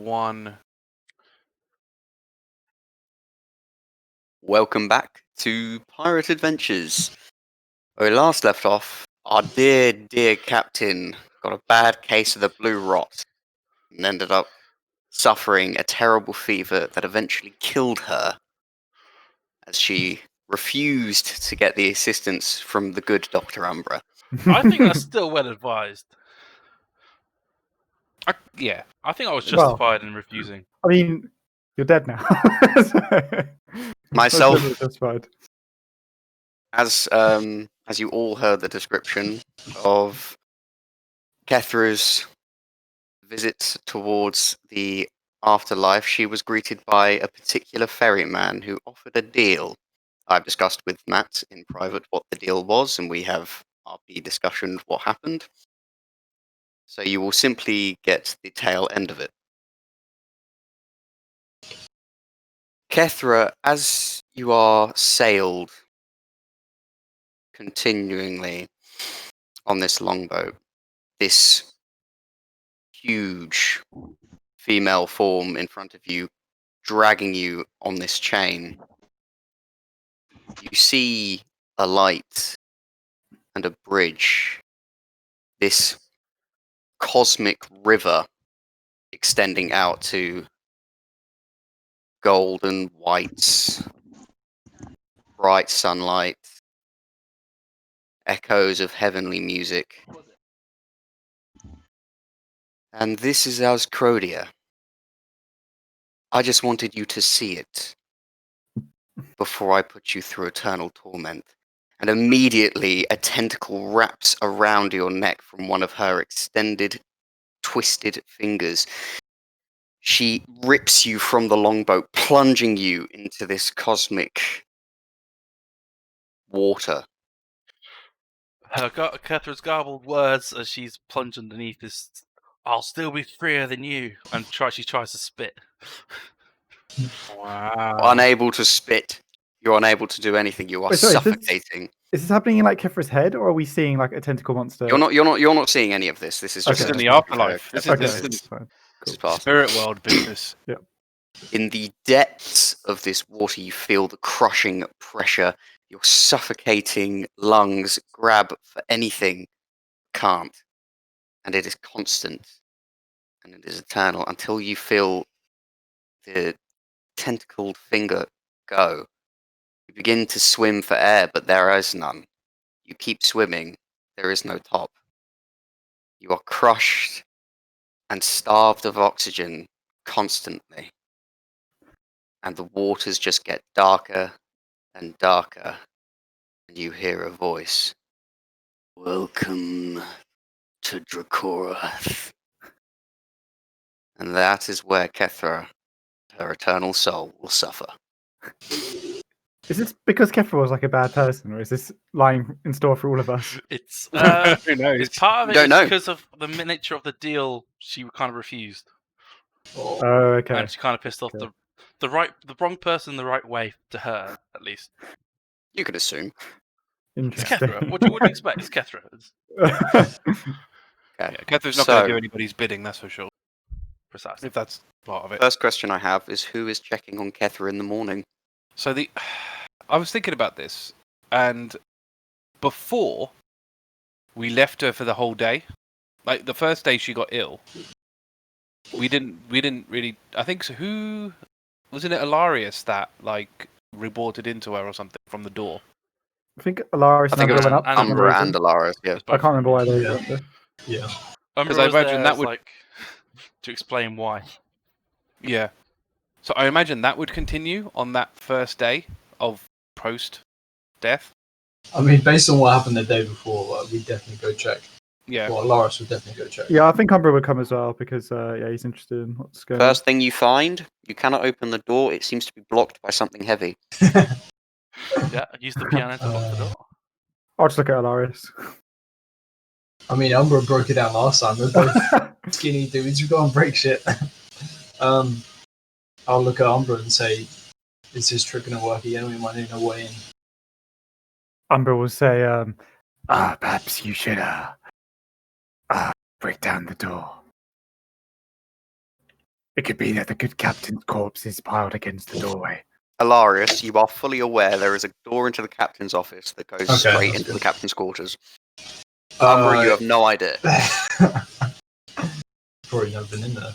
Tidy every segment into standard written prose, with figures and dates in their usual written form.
1. Welcome back to Pirate Adventures. Where we last left off, our dear captain got a bad case of the blue rot and ended up suffering a terrible fever that eventually killed her as she refused to get the assistance from the good Dr. Umbra. I think that's still well advised. I think I was justified in refusing. I mean, you're dead now. Myself, justified. as you all heard the description of Kethra's visit towards the afterlife, she was greeted by a particular ferryman who offered a deal. I've discussed with Matt in private what the deal was, and we have RP discussion of what happened. So you will simply get the tail end of it. Kethra, as you are sailed continuingly on this longboat, this huge female form in front of you, dragging you on this chain, you see a light and a bridge, this cosmic river extending out to golden whites, bright sunlight, echoes of heavenly music. And this is Ascrodia. I just wanted you to see it before I put you through eternal torment. And immediately a tentacle wraps around your neck from one of her extended, twisted fingers. She rips you from the longboat, plunging you into this cosmic water. Catherine's garbled words as she's plunged underneath this. I'll still be freer than you. And she tries to spit. Wow. Unable to spit. You're unable to do anything. You are suffocating. Is this happening in like Kefra's head, or are we seeing like a tentacle monster? You're not seeing any of this. This is just in the afterlife. This is fine. spirit world business. Yeah. In the depths of this water, you feel the crushing pressure. Your suffocating lungs grab for anything, can't. And it is constant. And it is eternal until you feel the tentacled finger go. You begin to swim for air, but there is none. You keep swimming. There is no top. You are crushed and starved of oxygen constantly. And the waters just get darker and darker. And you hear a voice. Welcome to Dracorath. And that is where Kethra, her eternal soul, will suffer. Is this because Kefra was like a bad person, or is this lying in store for all of us? It's Who knows? it's part of it Don't is know. because of the nature of the deal. She kind of refused, Oh, okay. and she kind of pissed off the wrong person the right way to her, at least. You could assume. It's Interesting. Kethra. What do you expect? It's Kethra. Okay. Yeah, Catherine's not going to do anybody's bidding, that's for sure. Precisely. If that's part of it. First question I have is who is checking on Kethra in the morning? So I was thinking about this, and before we left her for the whole day, like the first day she got ill, we didn't really. I think so. Who wasn't it? Alarias that like reported into her or something from the door. I think Alarias I think it was went up. Umbra and Alarias, yeah. I can't remember why they went there. Yeah. Because I imagine that would like to explain why. Yeah. So I imagine that would continue on that first day of post-death. I mean, based on what happened the day before, we'd definitely go check. Yeah. Well, Alarias would definitely go check. Yeah, I think Umbra would come as well because he's interested in what's going on. First thing you find, you cannot open the door. It seems to be blocked by something heavy. Yeah, use the piano to lock the door. I'll just look at Alarias. I mean, Umbra broke it down last time. We're both skinny dudes. We go and break shit. I'll look at Umbra and say, "Is this trick going to work again? We might need a way in." Umbra will say, perhaps you should break down the door. It could be that the good captain's corpse is piled against the doorway. Alarias, you are fully aware there is a door into the captain's office that goes Okay, straight that's into the good. captain's quarters. Umbra, you have no idea. Probably never been in there.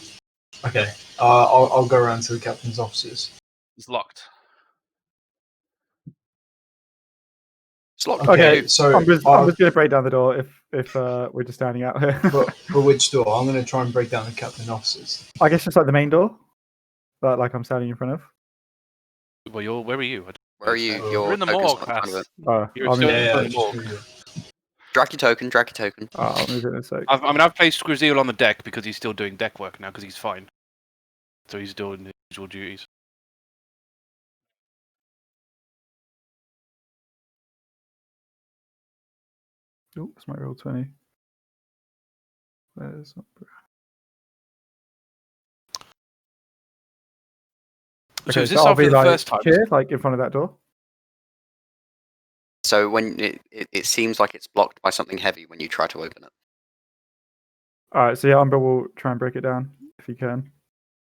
Okay, I'll go around to the captain's offices. It's locked. It's locked. Okay, too. so I'm just going to break down the door if we're just standing out here. but which door? I'm going to try and break down the captain's offices. I guess just like the main door, that like I'm standing in front of. Well, where are you? Where are you? We're Your in the token's morgue, not in front of Haiss. it. Oh, You're I'll still- move, Yeah, in the just morgue. move it. Drag your token, drag your token. I'll move it in a sec. I've placed Gruzeel on the deck because he's still doing deck work now because he's fine. So he's doing his usual duties. Oh, that's my roll 20. There's So is this I'll after be the like first time? here, like in front of that door. So when it seems like it's blocked by something heavy when you try to open it. All right, so yeah, Umbra will try and break it down if you can.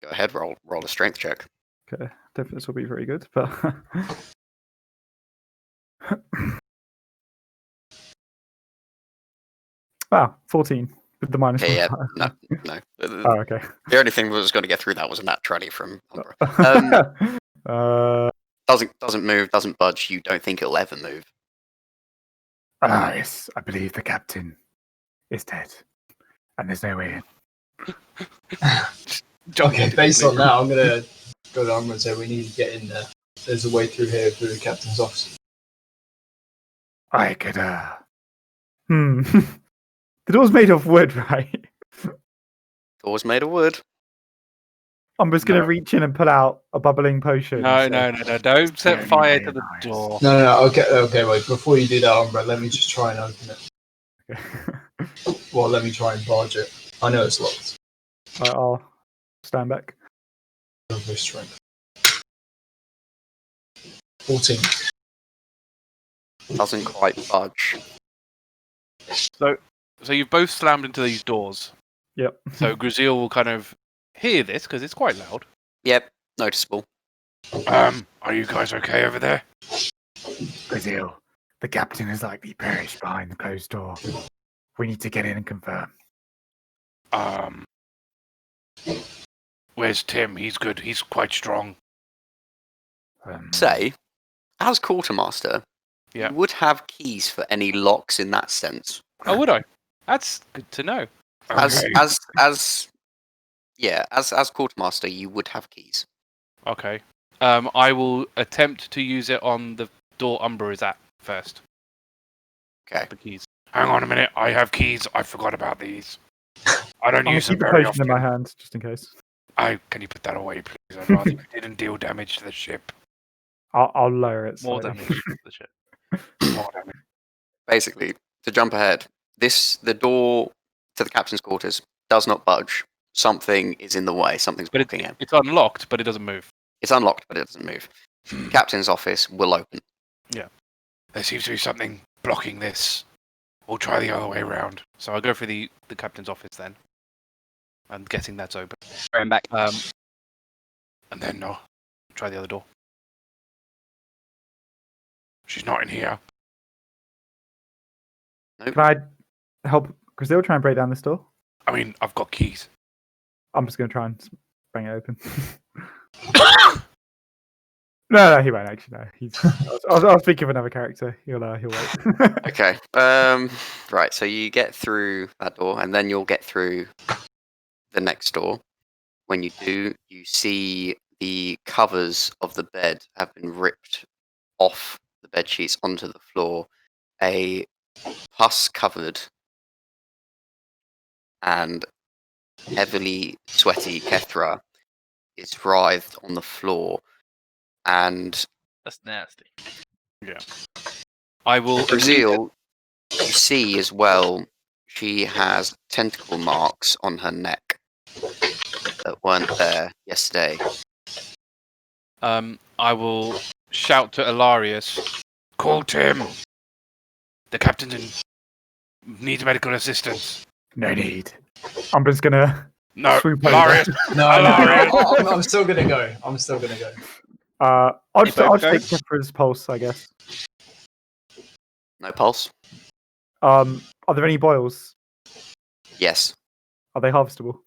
Go ahead, roll a strength check. Okay, don't think this will be very good, but wow, 14 with the minus Okay, yeah, one. no. Oh, okay. The only thing that was going to get through that was a nat 20 from Umbra. Doesn't move, doesn't budge. You don't think it'll ever move. Yes, I believe the captain is dead, and there's no way in. Okay, based on that, I'm going to go to Umbra and say we need to get in there. There's a way through here through the captain's office. I could, The door's made of wood, right? Door's made of wood. I'm just going to No. reach in and pull out a bubbling potion. No, and say, no. Don't set only fire way to the in, door. No, okay, wait. Before you do that, Umbra, let me just try and open it. Okay. Well, let me try and barge it. I know it's locked. I'll stand back. Over strength. 14. Doesn't quite budge. So you've both slammed into these doors. Yep. So Gruzeel will kind of hear this because it's quite loud. Yep, noticeable. Are you guys okay over there? Gruzeel, the captain has likely perished behind the closed door. We need to get in and confirm. Where's Tim? He's good. He's quite strong. Say, as quartermaster, Yeah. you would have keys for any locks in that sense. Oh, would I? That's good to know. As Okay. as quartermaster, you would have keys. Okay. I will attempt to use it on the door Umbra is at first. Okay. The keys. Hang on a minute. I have keys. I forgot about these. I don't I'll use them keep the very potion often. in my hand, just in case. Can you put that away, please? I'd rather you didn't deal damage to the ship. I'll lower it More slightly. damage to the ship. More damage. Basically, to jump ahead, the door to the captain's quarters does not budge. Something is in the way. Something's But blocking it. it's unlocked, but it doesn't move. It's unlocked, but it doesn't move. Captain's office will open. There seems to be something blocking this. We'll try the other way around. So I'll go for the captain's office then. I'm guessing that's open. Going back. And then I'll try the other door. She's not in here. Nope. Can I help Gruzeel try and break down this door? I mean, I've got keys. I'm just going to try and bang it open. No, he won't actually. No, I'll speak of another character. He'll wait. Okay. Right. So you get through that door, and then you'll get through the next door. When you do, you see the covers of the bed have been ripped off the bed sheets onto the floor. A pus-covered and heavily sweaty Kethra is writhed on the floor, and That's nasty. I will. Gruzeel, you see as well, she has tentacle marks on her neck that weren't there yesterday. I will shout to Alarias. Call Tim. The captain needs medical assistance. No need. I'm just gonna No, Swoop over. Alarias. No, Alarias. I'm still gonna go. I'm still gonna go. I'll just both take go? Kefra's pulse, I guess. No pulse? Are there any boils? Yes. Are they harvestable?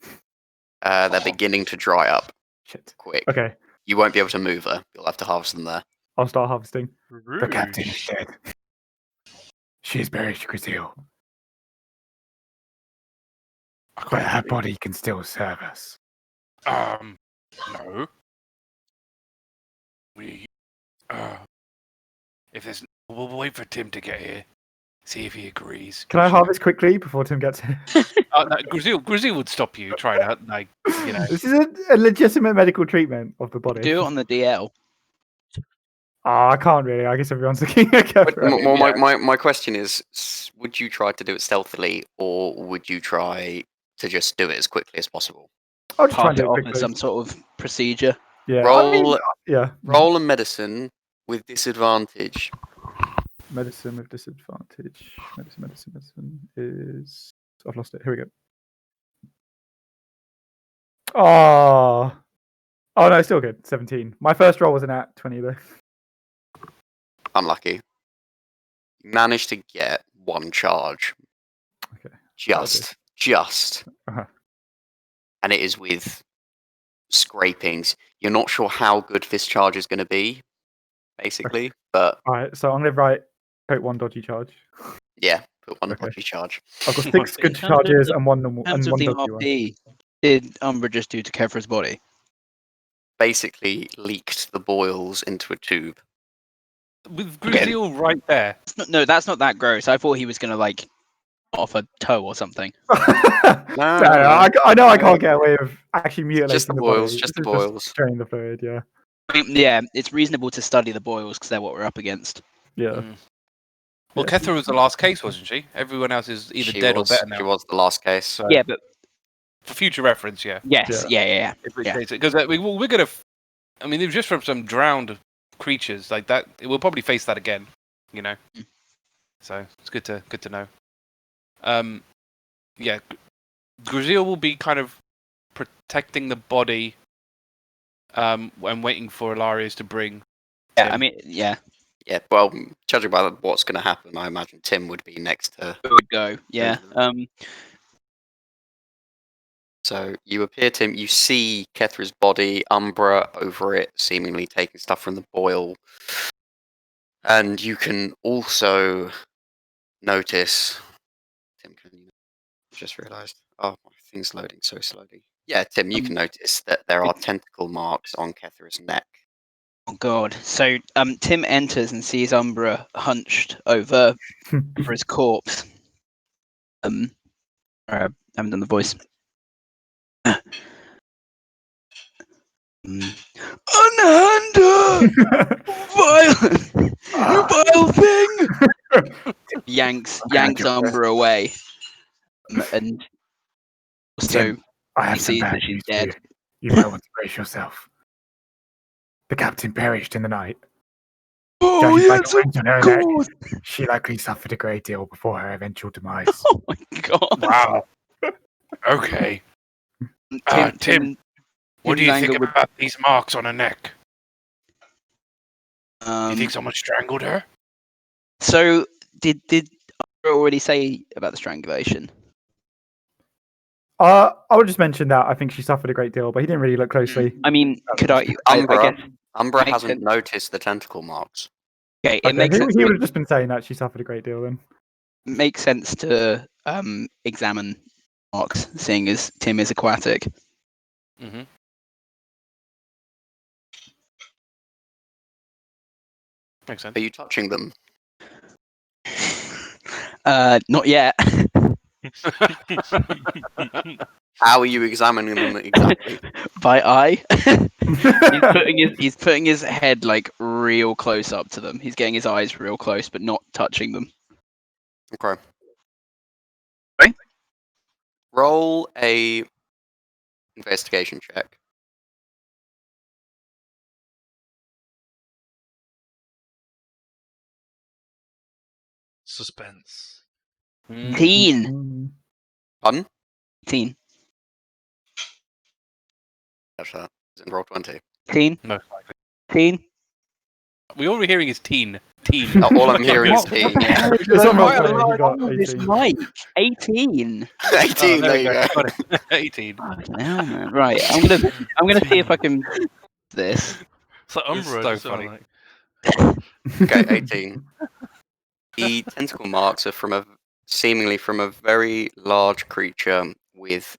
They're beginning to dry up Shit. quick. Okay, You won't be able to move her. You'll have to harvest them there. I'll start harvesting. The captain is dead. She is buried, Gruzeel. But her body can still serve us. No. We, if there's, we'll wait for Tim to get here. See if he agrees. Can I harvest quickly before Tim gets here? No, Gruzeel would stop you trying to, like, you know. This is a legitimate medical treatment of the body. Do it on the DL. I can't really. I guess everyone's looking at But Kefra. my question is, would you try to do it stealthily, or would you try to just do it as quickly as possible? I'll just try Pass and it do it off in quickly. some sort of procedure. Yeah. Roll, Yeah. roll a medicine with disadvantage. Medicine with disadvantage. Medicine is. I've lost it. Here we go. Oh. Oh no, it's still good. 17. My first roll wasn't at 20 though. Unlucky. You managed to get one charge. Okay. Just. Uh-huh. And it is with scrapings. You're not sure how good this charge is going to be, basically. But Alright, so I'm gonna write quote one dodgy charge. yeah, put one Okay. dodgy charge. I've got 6 good In terms of charges the- and one normal In terms and of one the dodgy one. RP, did Umbra just do to Kefra's body? Basically leaked the boils into a tube. With Gruzeel right there. No, that's not that gross. I thought he was gonna like off a toe or something. No, I know I can't get away with actually mutilating Just the the boils, body. just the This is boils. draining the fluid, yeah. I mean, yeah, it's reasonable to study the boils because they're what we're up against. Yeah. Mm. Well, Yeah. Kethra was the last case, wasn't she? Everyone else is either She dead was, or better now. She was the last case. So, Yeah, but for future reference, yeah. yes, yeah. Because we're gonna. I mean, it was just from some drowned creatures like that. We'll probably face that again, you know. Mm. So it's good to know. Yeah, Gruzeel will be kind of protecting the body, and waiting for Alarias to bring. Yeah, Tim. I mean, yeah, Yeah, well, judging by what's going to happen, I imagine Tim would be next to. it would go. Yeah. So you appear, Tim. You see Kethra's body, Umbra over it, seemingly taking stuff from the boil, and you can also notice. Tim, can you? Just realised. Oh, my thing's loading so slowly. Yeah, Tim, you can notice that there are tentacle marks on Kethra's neck. Oh god. So Tim enters and sees Umbra hunched over his corpse. I haven't done the voice. Unhand her! Vile! You vile thing! yanks Umbra away. And also Tim, I have he some sees bad that she's news for you. dead. You might want to brace yourself. The captain perished in the night. Oh Judging by yes, the wounds on her of neck, course! she likely suffered a great deal before her eventual demise. Oh my god. Wow. Okay. Tim, what do you think about these marks on her neck? Do you think someone strangled her? So did Umbra already say about the strangulation? I would just mention that I think she suffered a great deal, but he didn't really look closely. I mean, could I Umbra, guess Umbra makes hasn't sense. noticed the tentacle marks. okay, Okay, it makes sense. he would have just been saying that she suffered a great deal then. Makes sense to examine marks, seeing as Tim is aquatic. Mm-hmm. Makes sense. Are you touching them? Not yet. How are you examining them exactly? By eye. he's putting his head like real close up to them. He's getting his eyes real close, but not touching them. Okay. Right? Roll a investigation check. Suspense. Mm. 18. Pardon? 18. Catch that. Is it in roll 20? Teen? Most likely. Teen? We all we're hearing is teen. Teen. No, all I'm hearing is What teen. the hell? It's There's on roll quite a 20, lot you got on this 18. mic. 18. 18, there you go. Got it. 18. Fucking hell, man. Right, I'm gonna see if I can this. It's like It's Umbra. so just funny. Like, Okay, 18. The tentacle marks are seemingly from a very large creature with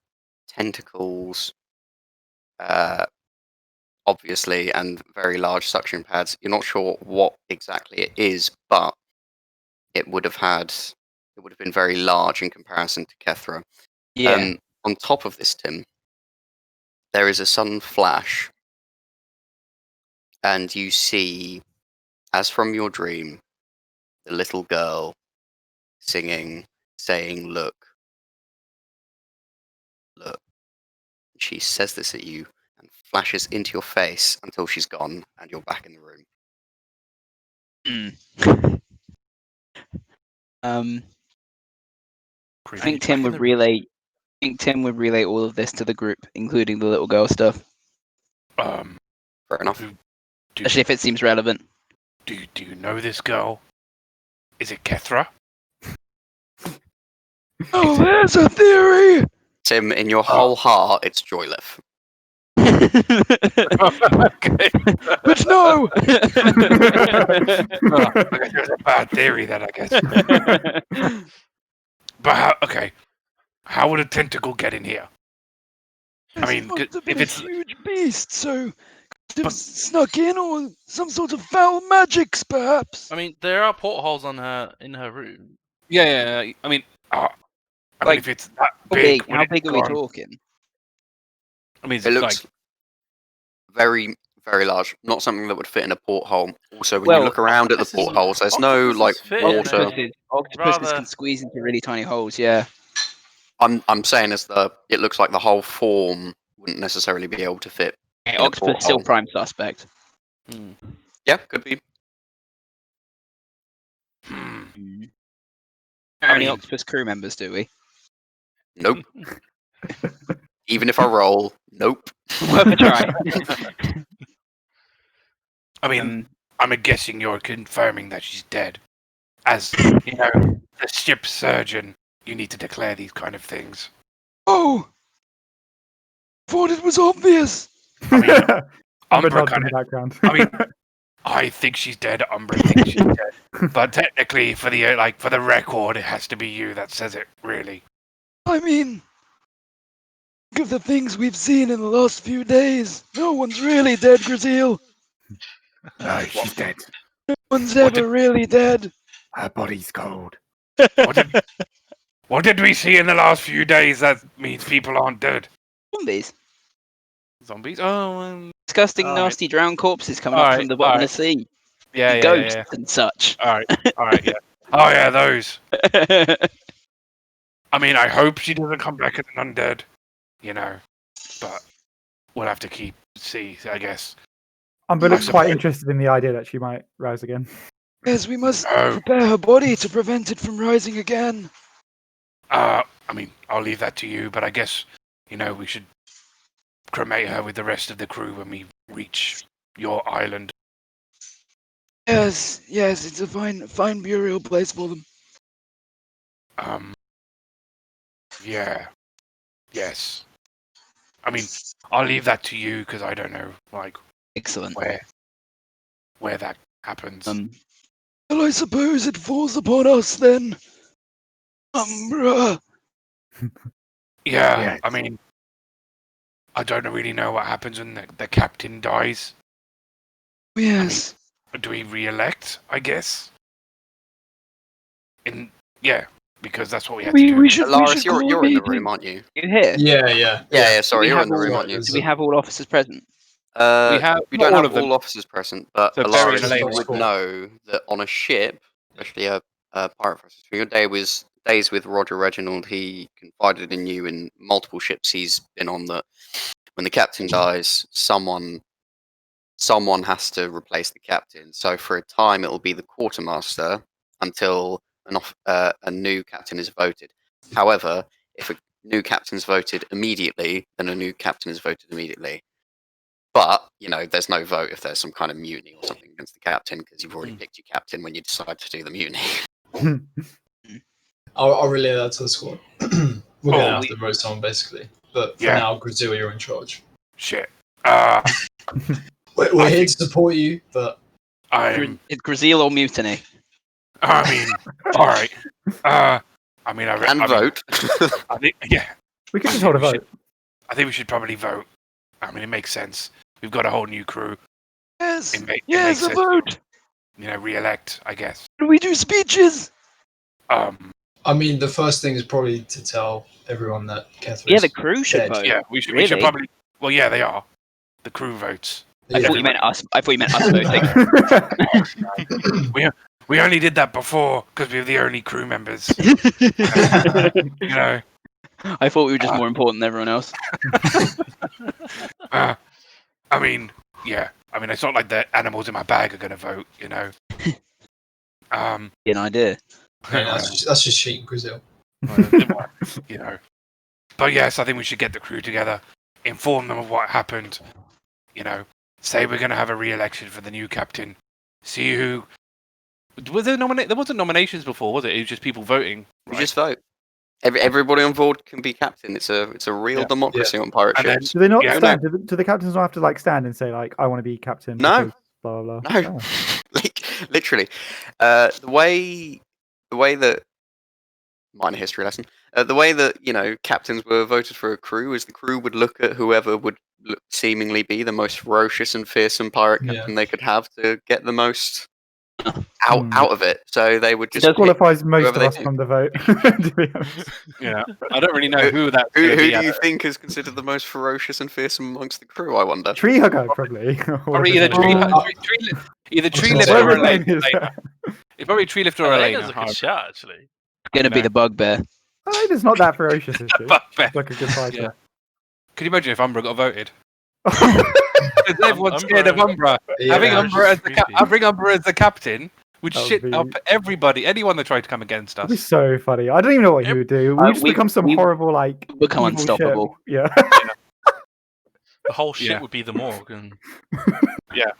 tentacles, obviously, and very large suction pads. You're not sure what exactly it is, but it would have been very large in comparison to Kethra. Yeah. On top of this, Tim, there is a sudden flash, and you see, as from your dream, the little girl singing, saying, "Look, look." She says this at you and flashes into your face until she's gone and you're back in the room. I Creepy. think Tim would relay. I think Tim would relay all of this to the group, including the little girl stuff, Fair enough. especially if it seems relevant. Do you know this girl? Is it Kethra? Oh, there's a theory. Tim, in your whole heart, it's Joyleth. Okay. But no. Oh, I guess it was a bad theory then, I guess. But how would a tentacle get in here? I mean, if it's huge beast, so could have snuck in, or some sort of foul magics, perhaps. I mean, there are portholes in her room. yeah, I mean, Like, if it's that How big, big? How big are we talking? I mean, it's It like looks very, very large. Not something that would fit in a porthole. Also, when Well, you look around at the octopuses- portholes, there's no like octopuses fit in water. Octopuses Rather- can squeeze into really tiny holes. Yeah. I'm saying it looks like the whole form wouldn't necessarily be able to fit. Okay, in a octopus still porthole. prime suspect. Yeah, could be. hmm. How many mean- octopus crew members do we? Nope. Even if I roll, nope. Worth a try. I mean, I'm guessing you're confirming that she's dead. As you know, the ship surgeon, you need to declare these kind of things. Oh, thought it was obvious. I mean, Umbra Umbra nods in kind the of. background. I mean, I think she's dead. Umbra thinks she's dead. But technically, for the record, it has to be you that says it. Really. I mean, think of the things we've seen in the last few days. No one's really dead, Gruzeel. No, she's dead. No one's What ever really dead. Her body's cold. What did we see in the last few days that means people aren't dead? Zombies. Zombies? Oh, Disgusting, Alright. nasty drowned corpses coming up from Alright, the bottom of alright. the sea. yeah. Ghosts and such. All right, yeah. Oh, yeah, those. I mean, I hope she doesn't come back as an undead, but we'll have to see, I guess. Umbra looks I quite suppose- interested in the idea that she might rise again. Yes, we must Oh. prepare her body to prevent it from rising again. I mean, I'll leave that to you, but I guess, we should cremate her with the rest of the crew when we reach your island. Yes, it's a fine burial place for them. Yeah. Yes. I mean, I'll leave that to you because I don't know, Excellent. where that happens. Well, I suppose it falls upon us then. Umbra. Yeah, Yes. I mean, I don't really know what happens when the captain dies. Yes. Do we re-elect, I guess? Because that's what we had to do. We should Alarias, call you're a in the meeting. room, aren't you? You here? Yeah. Sorry, we you're have in the room, all- aren't you? Do we have all officers present? We have We not don't all have of them. all officers present, but So Alarias, very you late would know that on a ship, especially a pirate vessel, so your days with Roger Reginald, he confided in you in multiple ships he's been on that when the captain dies, someone has to replace the captain. So for a time, it'll be the quartermaster until a new captain is voted. However, if a new captain's voted immediately, then a new captain is voted immediately. But, there's no vote if there's some kind of mutiny or something against the captain, because you've already picked your captain when you decide to do the mutiny. I'll relay that to the squad. We're going to have we- to vote someone, basically. But for Yeah. now, Gruzeel, you're in charge. Shit. We're here to support you, but Is Gruzeel or mutiny? I mean, all right. And vote. I think, yeah. We can just hold a vote. I think we should probably vote. I mean, it makes sense. We've got a whole new crew. Yes. It makes Yes, a sense. vote. Re-elect, I guess. Can we do speeches? I mean, the first thing is probably to tell everyone that Catherine. Yeah, the crew should dead. vote. Yeah, we should Really? probably. Well, yeah, they are. The crew votes. I thought you meant us. I thought you meant us voting. We only did that before because we were the only crew members. I thought we were just more important than everyone else. I mean, yeah. I mean, it's not like the animals in my bag are going to vote, An idea. I mean, that's just cheating, Gruzeel. But yes, I think we should get the crew together, inform them of what happened, say we're going to have a re-election for the new captain, see who... Was there there wasn't nominations before, was it? It was just people voting. You Right? just vote. Everybody on board can be captain. It's a real democracy on pirate And then- ships. Do they not Yeah, stand? Do the captains not have to stand and say I want to be captain? No. because Blah blah blah. No, Oh. literally. The way that minor history lesson. The way that captains were voted for a crew is the crew would look at whoever would seemingly be the most ferocious and fearsome pirate Yeah. captain they could have to get the most out of it. So they would just That pick qualifies most whoever of they us do. from the vote. To be honest. Yeah, I don't really know who that. Who do you think is considered the most ferocious and fearsome amongst the crew? I wonder. Tree hugger probably. Probably either tree lifter Whatever or his name Elena. is. It's probably tree lifter or Elena's Elena. a good shot, actually. Gonna be the bugbear. It's not that ferocious, is she? Bugbear. It's like a good fighter. Yeah. Could you imagine if Umbra got voted? Yeah. Everyone's scared of Umbra. Yeah, Having that's Umbra as creepy. having Umbra as the captain would That would shit be- up everybody, anyone that tried to come against That'd be us. so funny. I don't even know what he would do. We just become some horrible become evil unstoppable. shit. Yeah. The whole ship Yeah. would be the morgue. And Yeah,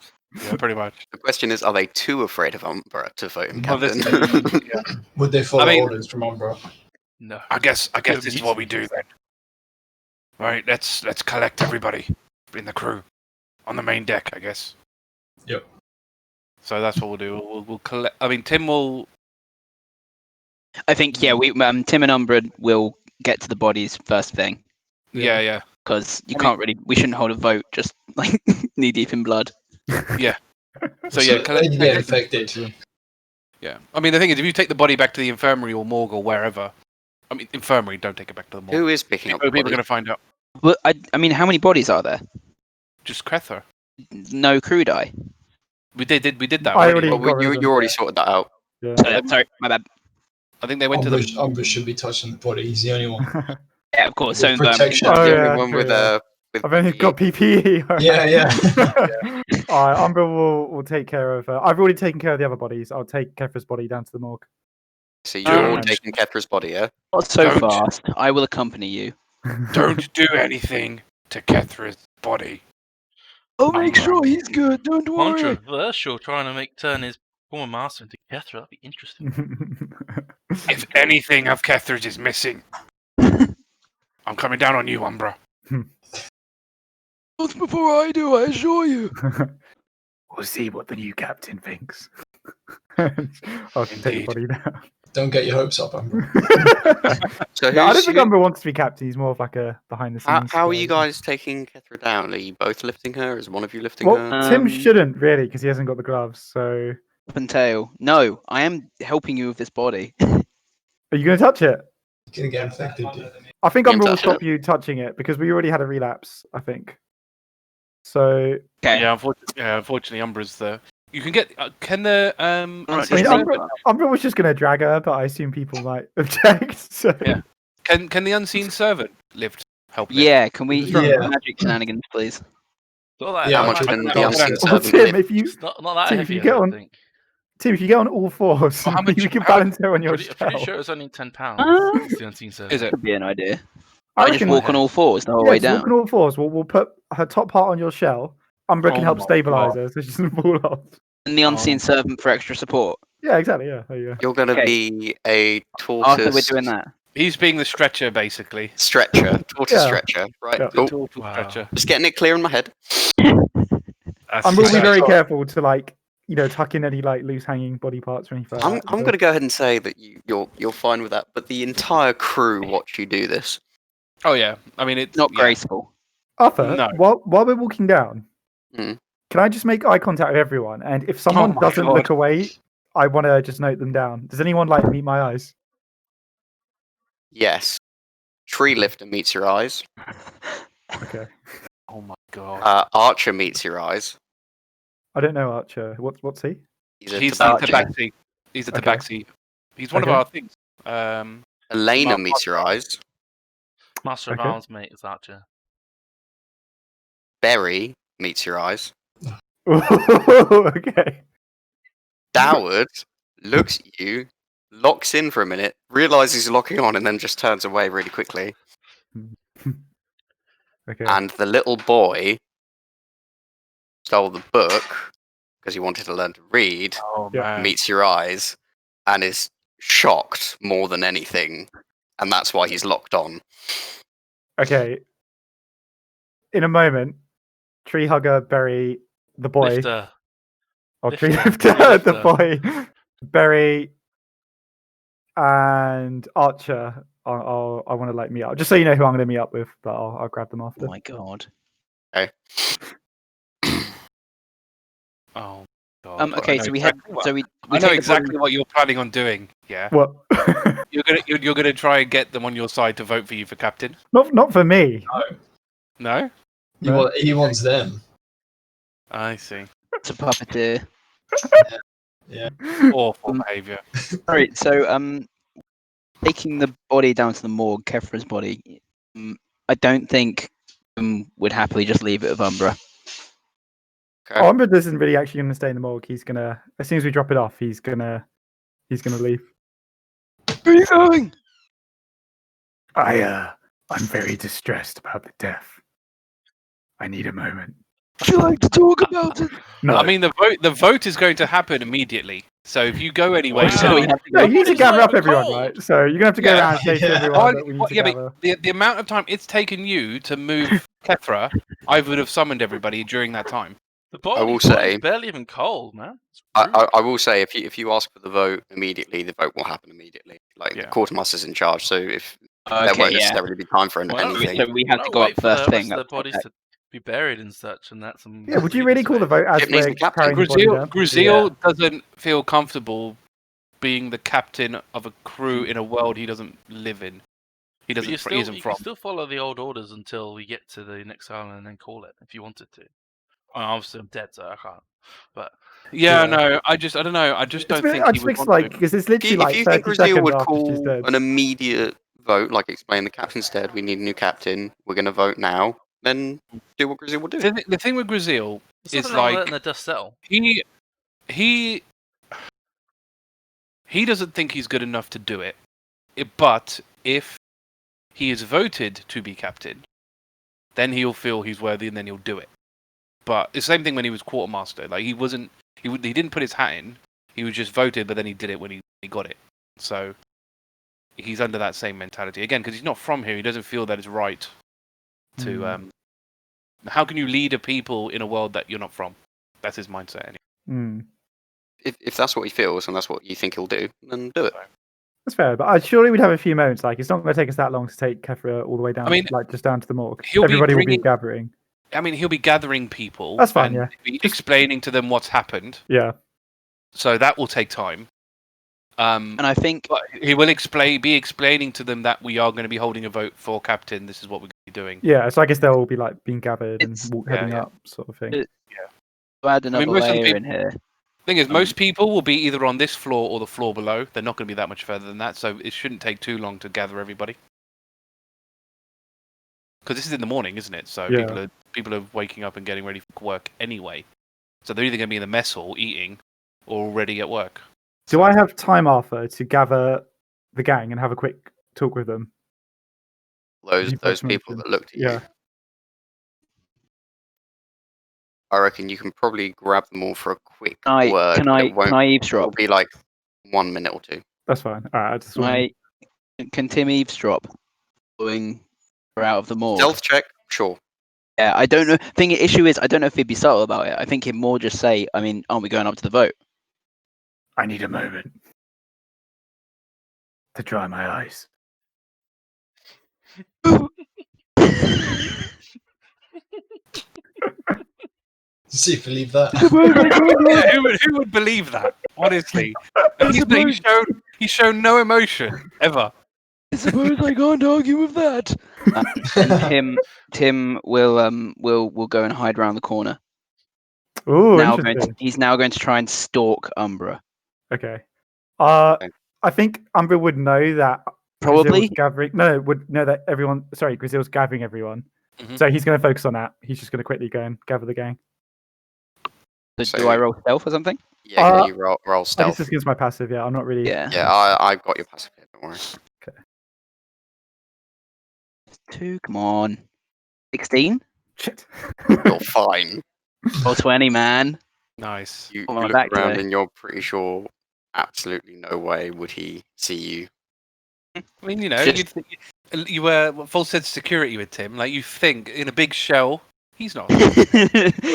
pretty much. The question is, are they too afraid of Umbra to vote him Well, captain? yeah. Would they follow I mean- orders from Umbra? no. I guess Good this is what we do then. Right, let's collect everybody in the crew on the main deck, I guess. Yep. So that's what we'll do. We'll collect. I mean, Tim will. I think we Tim and Umbra will get to the bodies first thing Yeah. because you I can't really. We shouldn't hold a vote just like knee deep in blood. So yeah, they collect. can get infected. Yeah. I mean, the thing is, if you take the body back to the infirmary or morgue or wherever, I mean, infirmary, don't take it back to the morgue. Who is picking up the People are body? going to find out. But I mean, how many bodies are there? Just Krether. No crew die. We did that. I already. already- Well, got rid of you them. already sorted that out. Yeah. Sorry, my bad. I think they went to Umbra, the. Umbra should be touching the body. He's the only one. Yeah, of course. So Protection. Oh, The yeah, only one true, with yeah. I've only got PPE. alright. Yeah. Alright, Umbra will take care of. I've already taken care of the other bodies. I'll take Kefra's body down to the morgue. So you're all Don't. taking Ketra's body, yeah? not so Don't. fast. I will accompany you. Don't do anything to Kethra's body. I'll make sure he's good. Don't worry. Controversial, trying to turn his former master into Kethra. That'd be interesting. If anything of Kethra's is missing, I'm coming down on you, Umbra. Not before I do, I assure you. We'll see what the new captain thinks. I can take the Indeed. body down. Don't get your hopes up, Umbra. So No, I don't who's, think Umbra wants to be captain. He's more of like a behind the scenes. how are you guy. guys taking Kethra down? Are you both lifting her? Is one of you lifting Well, her? Tim Um, shouldn't really because he hasn't got the gloves. So, Up and tail. No, I am helping you with this body. are you going to touch it? You're gonna get infected, dude. I think You Umbra will touch it? stop you touching it because we already had a relapse. I think. So, Okay. Yeah, unfortunately, Umbra's the. You can get. Can the Alright, I unseen mean, just servant- Umbra was just going to drag her, but I assume people might object. So, Yeah. Can the unseen servant lift? Help. lift? Yeah, can we Yeah. magic shenanigans, please? Not that Yeah, How much heavy. can I- the I- unseen Well, servant Tim, lift? if you It's not that Tim, if heavy, you I get don't on- think. Tim, if you get on all fours, Well, how much- you can how- balance her on your I'm pretty shell. sure it's only £10. Ah. It's the unseen servant. Is it? Could be an idea. I I just reckon- walk on all fours the whole Yeah, way just walk down. on all fours. We'll put her top part on your shell, Umbra can Oh help my stabilize God. her so she doesn't fall off. And the unseen servant for extra support. Yeah, exactly. Yeah, there you go. You're going to Okay. be a After we're tortoise doing that. He's being the stretcher, basically. stretcher. Tortoise Yeah. stretcher. Right. Yeah. The Cool. tortoise Wow. stretcher. Just getting it clear in my head. Umbra will be So- very careful to tuck in any loose hanging body parts or anything. I'm going to go ahead and say that you're fine with that, but the entire crew watch you do this. Oh yeah. I mean, it's Not yeah. graceful. Arthur, No. while we're walking down, Mm. can I just make eye contact with everyone? And if someone my doesn't God. look away, I want to just note them down. Does anyone meet my eyes? Yes. Tree lifter meets your eyes. Okay. Oh my God. Archer meets your eyes. I don't know Archer. What's he? He's a He's the tabaxi. tabaxi. He's the Okay. tabaxi. He's one Okay. of our things. Elena Mark meets your eyes. Master of Okay. Arms, mate, is Archer. Berry meets your eyes. Okay. Doward looks at you, locks in for a minute, realizes he's locking on, and then just turns away really quickly. Okay. And the little boy stole the book because he wanted to learn to read, Oh Yeah. man. meets your eyes, and is shocked more than anything. And that's why he's locked on. Okay. In a moment, Tree Hugger, Berry, the boy, Lifter. or Tree Lifter, Lifter, Tree the boy, Berry, and Archer. I want to meet up. Just so you know who I'm going to meet up with, but I'll grab them Oh after. my god. Oh God. Okay, I know so we had exactly what- so we I know take the exactly body- what you're planning on doing. Yeah. What? You're gonna try and get them on your side to vote for you for captain. not for me. No. No. He wants them. I see. to puppeteer. Awful behaviour. Alright, so taking the body down to the morgue, Kefra's body, I don't think would happily just leave it with Umbra. Okay. Oh, Umbra isn't really actually going to stay in the morgue. He's gonna, as soon as we drop it off, he's gonna leave. Where are you going? I'm very distressed about the death. I need a moment. Would you like to talk about it? No, I mean, the vote is going to happen immediately. So if you go anyway, Wow. So we have to no, go. you need to Nobody's gather not up even everyone, cold. right? So you're gonna have to go Yeah. around and say to Yeah. everyone that we need to gather. but the amount of time it's taken you to move Kefra, I would have summoned everybody during that time. The body, I will the body's say- barely even cold, man. It's rude. I will say, if you ask for the vote immediately, the vote will happen immediately. Like, Yeah. the quartermaster's in charge, so if there Okay, won't yeah. necessarily be time for Well, anything. So we have to No, go wait up for first the thing. rest of the up bodies to be buried and such, and that's some. Yeah, would you really call the vote as Chip needs we're the captain. carrying the body down? Gruzeel doesn't feel comfortable being the captain of a crew in a world he doesn't live in. He But doesn't. you He isn't can from. still follow the old orders until we get to the next island and then call it if you wanted to. Well, obviously, I'm dead, so I can't. But Yeah, Yeah. no. I don't know. I just don't think I he just would think want to. because it's literally If you think 30 Gruzeel seconds would after she's call dead. an immediate vote, like explain the captain's dead, we need a new captain, we're going to vote now, then do what Gruzeel will do. The thing with Gruzeel there's is nothing wrong with like letting the dust settle. he doesn't think he's good enough to do it. But if he is voted to be captain, then he'll feel he's worthy and then he'll do it. But it's the same thing when he was quartermaster. Like he didn't put his hat in. He was just voted, but then he did it when he got it. So he's under that same mentality again because he's not from here. He doesn't feel that it's right to. How can you lead a people in a world that you're not from? That's his mindset. Anyway. Mm. If that's what he feels and that's what you think he'll do, then do it. That's fair, but surely we'd have a few moments. Like it's not going to take us that long to take Kefra all the way down. I mean, just down to the morgue. he'll be Everybody will be bringing- gathering. I mean, he'll be gathering people. That's fine, and yeah. be explaining to them what's happened. Yeah. So that will take time. And I think But he will be explaining to them that we are going to be holding a vote for captain. This is what we're going to be doing. Yeah, so I guess they'll all be being gathered and It's- heading yeah. up, sort of thing. to add another most of the layer in here. Thing is, most people will be either on this floor or the floor below. They're not going to be that much further than that, so it shouldn't take too long to gather everybody. Because this is in the morning, isn't it? So Yeah. people are waking up and getting ready for work anyway. So they're either going to be in the mess hall eating or already at work. Do I have time, Arthur, to gather the gang and have a quick talk with them? Those You those both people mentioned- that looked at you. Yeah. I reckon you can probably grab them all for a quick Can word. can but I it won't. can I It'll eavesdrop? be like 1 minute or two. That's fine. All right, I just Can want. can Tim eavesdrop? Going out of the morgue. Stealth check, sure. Yeah, I don't know. Issue is, I don't know if he'd be subtle about it. I think he'd more just say, I mean, aren't we going up to the vote? I need a moment to dry my eyes. See if you leave that. Yeah, who would believe that? Honestly, he's shown no emotion ever. I suppose I can't argue with that. And Tim will go and hide around the corner. Ooh, Now interesting. he's now going to try and stalk Umbra. Okay. Okay. I think Umbra would know that Probably. Gruzeel's gathering. No, would know that everyone. Sorry, Gruzeel's gathering everyone. Mhm. So he's going to focus on that. He's just going to quickly go and gather the gang. So So- do I roll stealth or something? Yeah, Uh, can you roll I guess stealth? this against my passive. Yeah, I'm not really. Yeah. Yeah, I've got your passive here, don't worry. 2, come on. 16? Shit. You're fine. Or 20, man. Nice. You On my look back around today. and you're pretty sure absolutely no way would he see you. I mean, you know, Just- you were full sense of security with Tim. Like you think in a big shell, he's not. He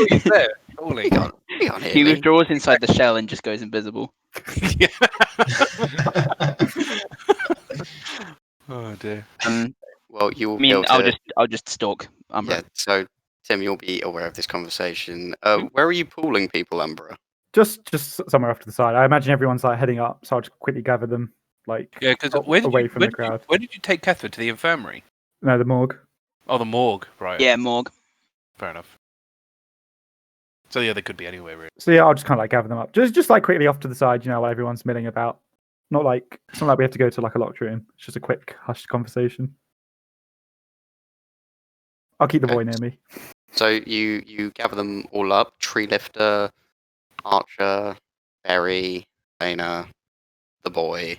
He's there. Surely. He can't hear me. withdraws inside the shell and just goes invisible. Yeah. Oh dear. Well, you will I mean, be able to. I'll just stalk Umbra. Yeah, so Tim, you'll be aware of this conversation. Hmm. Where are you pooling people, Umbra? Just somewhere off to the side. I imagine everyone's like heading up, so I'll just quickly gather them, like Yeah, because away from the crowd. Where did you take Catherine to the infirmary? No, the morgue. Oh, the morgue. Right. Yeah, morgue. Fair enough. So yeah, they could be anywhere really. So yeah, I'll just kind of like gather them up, just like quickly off to the side, while everyone's milling about. Not like it's not like we have to go to like a locked room. It's just a quick hushed conversation. I'll keep the Okay. boy near me. So you gather them all up: Tree Lifter, Archer, Berry, Dana, the boy.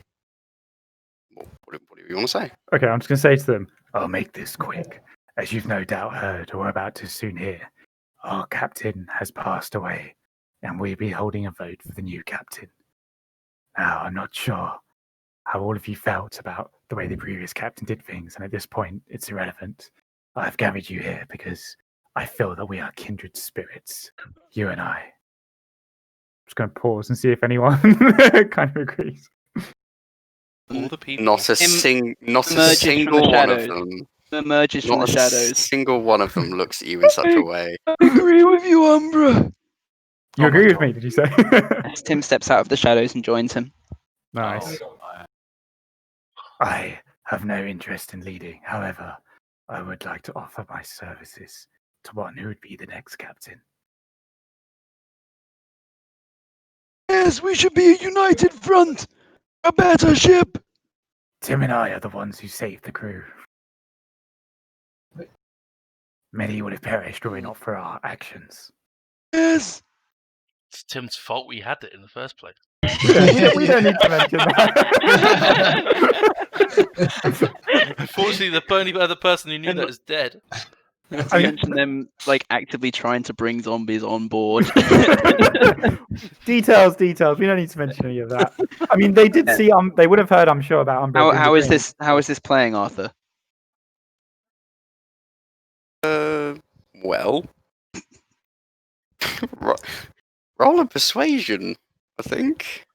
What do you want to say? Okay, I'm just gonna say to them, I'll make this quick. As you've no doubt heard or are about to soon hear, our captain has passed away, and we'll be holding a vote for the new captain. Now, I'm not sure how all of you felt about the way the previous captain did things, and at this point, it's irrelevant. I've gathered you here because I feel that we are kindred spirits, you and I. I'm just going to pause and see if anyone kind of agrees. All the people. Not a Em- not a emerges from the single one of shadows. them. Emerges from Not the a shadows. single one of them looks at you in such a way. I agree with you, Umbra. You Oh my agree with God. me, did you say? As Tim steps out of the shadows and joins him. Nice. Oh, my. I have no interest in leading. However, I would like to offer my services to one who would be the next captain. Yes, we should be a united front. A better ship. Tim and I are the ones who saved the crew. Many would have perished were it not for our actions. Yes. It's Tim's fault we had it in the first place. We don't need to mention that. Unfortunately, the only other person who knew that is dead. I mention them like actively trying to bring zombies on board. details. We don't need to mention any of that. I mean, they did see. They would have heard, I'm sure, about Umbra. being how the is king. this? How is this playing, Arthur? Well, roll a persuasion, I think.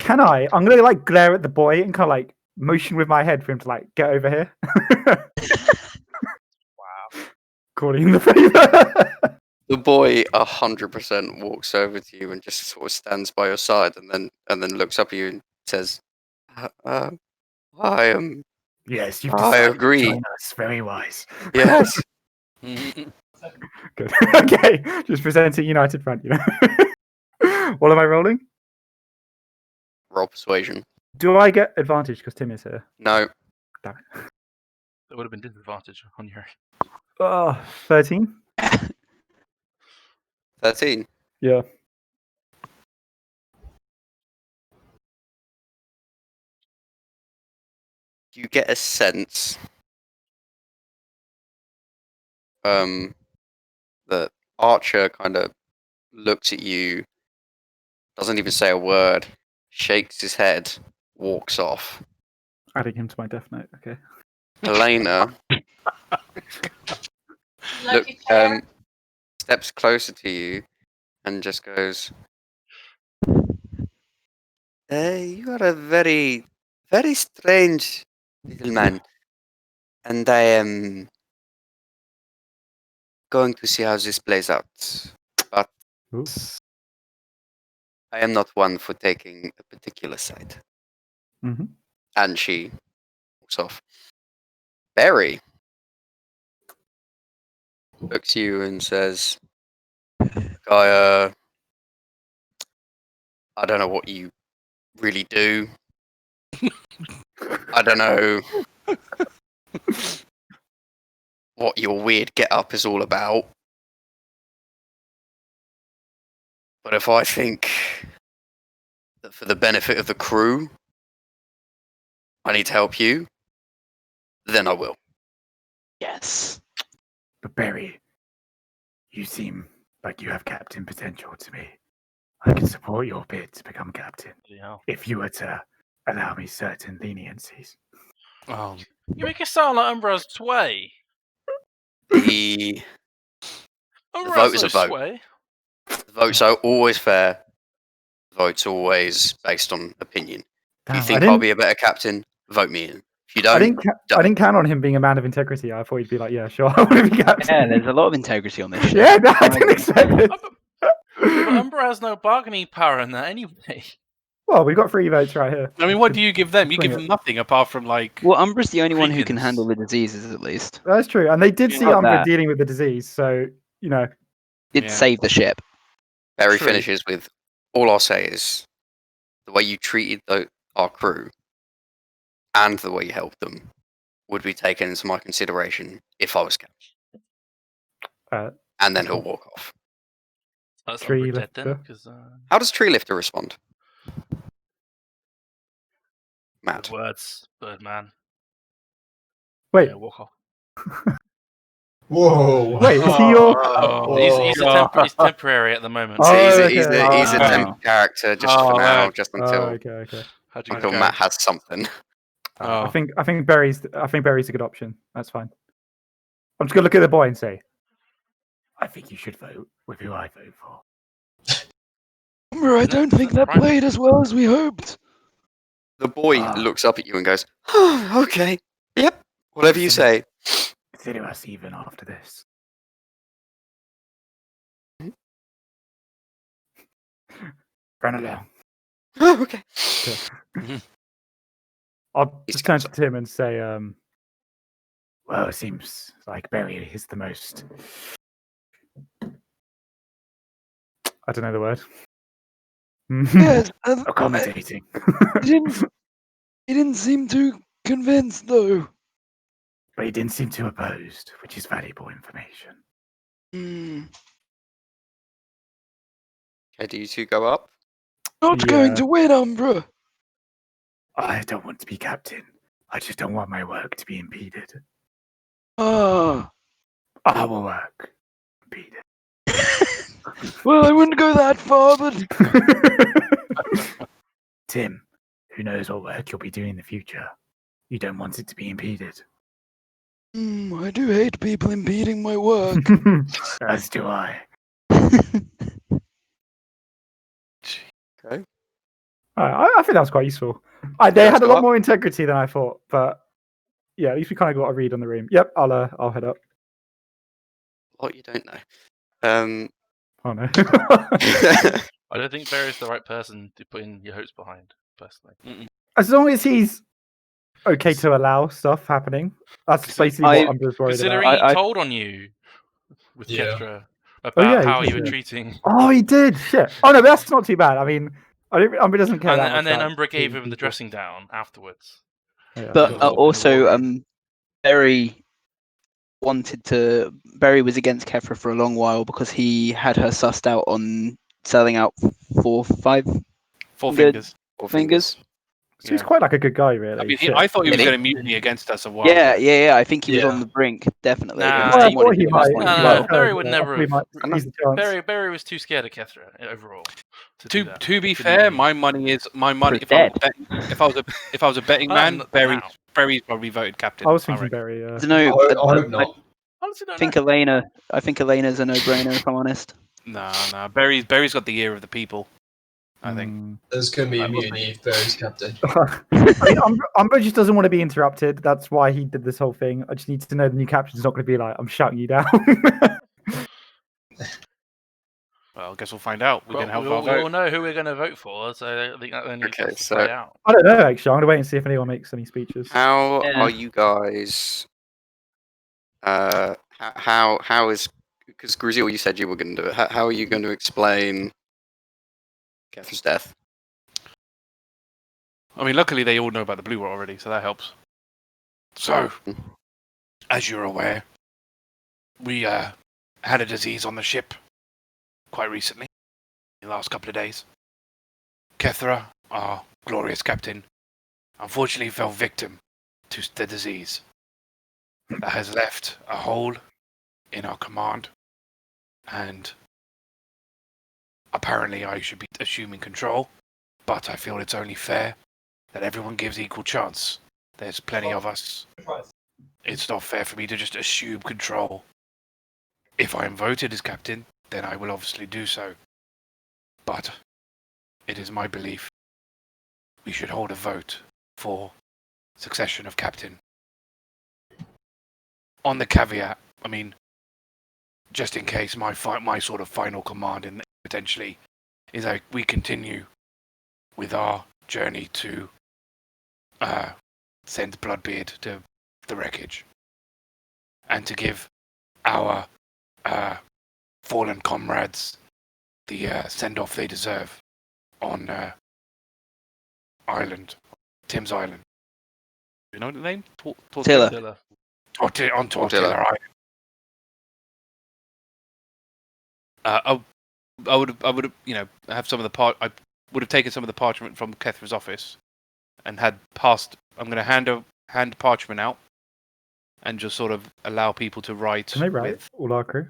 Can I? I'm gonna like glare at the boy and kind of like motion with my head for him to like get over here. Wow. Calling him the favour. The boy 100% walks over to you and just sort of stands by your side, and then looks up at you and says, "I am Yes, you've I decided agree. to join us. Very wise. yes." Good. Okay, just presenting United Front. What am I rolling? Roll persuasion. Do I get advantage because Tim is here? No. Damn it. That would have been disadvantage on your. Oh, 13? 13. Yeah. You get a sense that archer kind of looks at you, doesn't even say a word, shakes his head, walks off. Adding him to my death note. Okay. Helena look, steps closer to you and just goes, you are a very, very strange little man. And I am going to see how this plays out. But Ooh. I am not one for taking a particular side. Mm-hmm. And she walks off. Barry looks at you and says, I don't know what you really do. I don't know what your weird get-up is all about. But if I think that for the benefit of the crew, I need to help you, then I will. Yes. But Barry, you seem like you have captain potential to me. I can support your bid to become captain Yeah. if you were to allow me certain leniencies. Oh, You make it sound like Umbra's sway. The Umbra's vote is no a vote. sway. The votes are always fair. The vote's always based on opinion. If Damn, you I think didn't- I'll be a better captain, vote me in. If you I don't, didn't count on him being a man of integrity. I thought he'd be like, yeah, sure, I want to be captain. Yeah, there's a lot of integrity on this ship. Yeah, no, I didn't expect it. But Umbra has no bargaining power in that anyway. Well, we've got 3 votes right here. I mean, what do you give them? You Swing give it. them nothing apart from like. Well, Umbra's the only one who can Creepiness. handle the diseases, at least. That's true, and they did Yeah. see Got Umbra that. dealing with the disease, so you know. Did Yeah. save the ship. Barry True. finishes with, all I'll say is, the way you treated our crew and the way you helped them would be taken into my consideration if I was captain. And then he'll walk off. That's Tree Umbra dead then, lifter. because How does Tree Lifter respond? Matt. words, Birdman. Wait, Yeah, walk off. Whoa. wait, is he your? Oh, He's temporary at the moment. Oh, So okay. he's a Oh. temp character just for Oh, now, man. just Oh, until okay. How'd you until go? Matt has something. Oh. I think Barry's a good option. That's fine. I'm just gonna look at the boy and say, I think you should vote with who I vote for. Umbra, I don't think that played as well as we hoped. The boy looks up at you and goes, oh, okay, yep, whatever you say. Consider us even after this. Run along. Oh, okay. I'll He's just turn to Tim and say, well, it seems like Barry is the most. I don't know the word. Yes, Accommodating. he didn't seem too convinced though. But he didn't seem too opposed, which is valuable information. Hmm. Okay, do you two go up? Not going to win, Umbra. I don't want to be captain. I just don't want my work to be impeded. Ah. Our work impeded. Well, I wouldn't go that far, but Tim, who knows what work you'll be doing in the future? You don't want it to be impeded. I do hate people impeding my work. As do I. Okay. I think that was quite useful. They had a lot more integrity than I thought, but yeah, at least we kind of got a read on the room. Yep, I'll head up. What you don't know. Oh no. I don't think Barry's the right person to put in your hopes behind, personally. As long as he's okay to allow stuff happening, that's basically what I'm just worried Considering about. he told on you with Yeah. Kestra about he how did, you were yeah. treating. Oh, he did. Shit. Oh no, but that's not too bad. I mean, Umbra doesn't care that much. And then about Umbra gave treating him the people. dressing down afterwards. Yeah, But sure. also, Barry Barry was against Kefra for a long while because he had her sussed out on selling out 4 Four Good. fingers. Four fingers. So he's Yeah. quite like a good guy, really. I mean, Shit. I thought he was Really? going to mutiny against us a while Yeah, ago. yeah, yeah. I think he was Yeah. on the brink, definitely. Nah, It was Well, I he wanted thought he to might. do No, well. Barry would never We have. might use the chance. Barry was too scared of Kethra overall. To do that. To be To fair, mutiny. my money is my money. For If I was dead. betting, if I was a betting man, not Barry's now. probably voted captain. I was thinking reckon. Barry. I Yeah. don't know. I hope not. Honestly, I don't think know. Elena. I think Elena's a no-brainer. If I'm honest. No. Barry's got the ear of the people. I think. Mm. There's going to be a We'll mutiny if Barry's captain. I mean, Umbra just doesn't want to be interrupted. That's why he did this whole thing. I just need to know the new captain's not going to be like, I'm shouting you down. Well, I guess we'll find out. We Well, can help we our vote. all know who we're going to vote for, so I think that only Okay, has to so- play out. I don't know, actually. I'm going to wait and see if anyone makes any speeches. How Yeah. are you guys? How is, because Gruzeel, you said you were going to do it. How are you going to explain Kethra's death? I mean, luckily they all know about the blue rot already, so that helps. So, as you're aware, we had a disease on the ship quite recently, in the last couple of days. Kethra, our glorious captain, unfortunately fell victim to the disease. That has left a hole in our command, and apparently I should be assuming control, but I feel it's only fair that everyone gives equal chance. There's plenty of us. It's not fair for me to just assume control. If I am voted as captain, then I will obviously do so. But it is my belief we should hold a vote for succession of captain. On the caveat, I mean, just in case my sort of final command in potentially is that we continue with our journey to send Bloodbeard to the wreckage and to give our fallen comrades the send-off they deserve on Tim's Island. You know the name? Tortilla. Tortilla. On Tortilla Tortilla. Island. I would have, have some of the I would have taken some of the parchment from Kethra's office and had passed. I'm going to hand parchment out and just sort of allow people to write. Can they write? With, All our crew?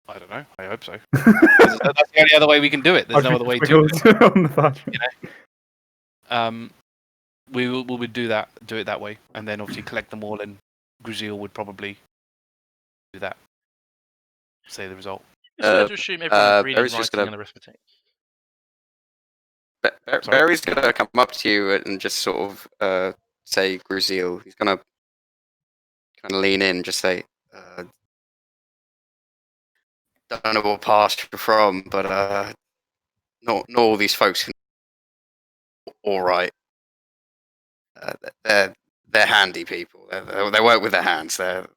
I don't know. I hope so. That's the only other way we can do it. There's no other way to do it. On the parchment. We would do it that way, and then obviously collect them all, and Gruzeel would probably do that. Say the result. It's fair to assume everyone agreed in Barry's writing just gonna- and the rest of the team. Sorry? Barry's going to come up to you and just sort of say, Gruzeel, he's going to kind of lean in and just say, don't know what past you're from, but not all these folks can all right. They're handy people. They work with their hands. They're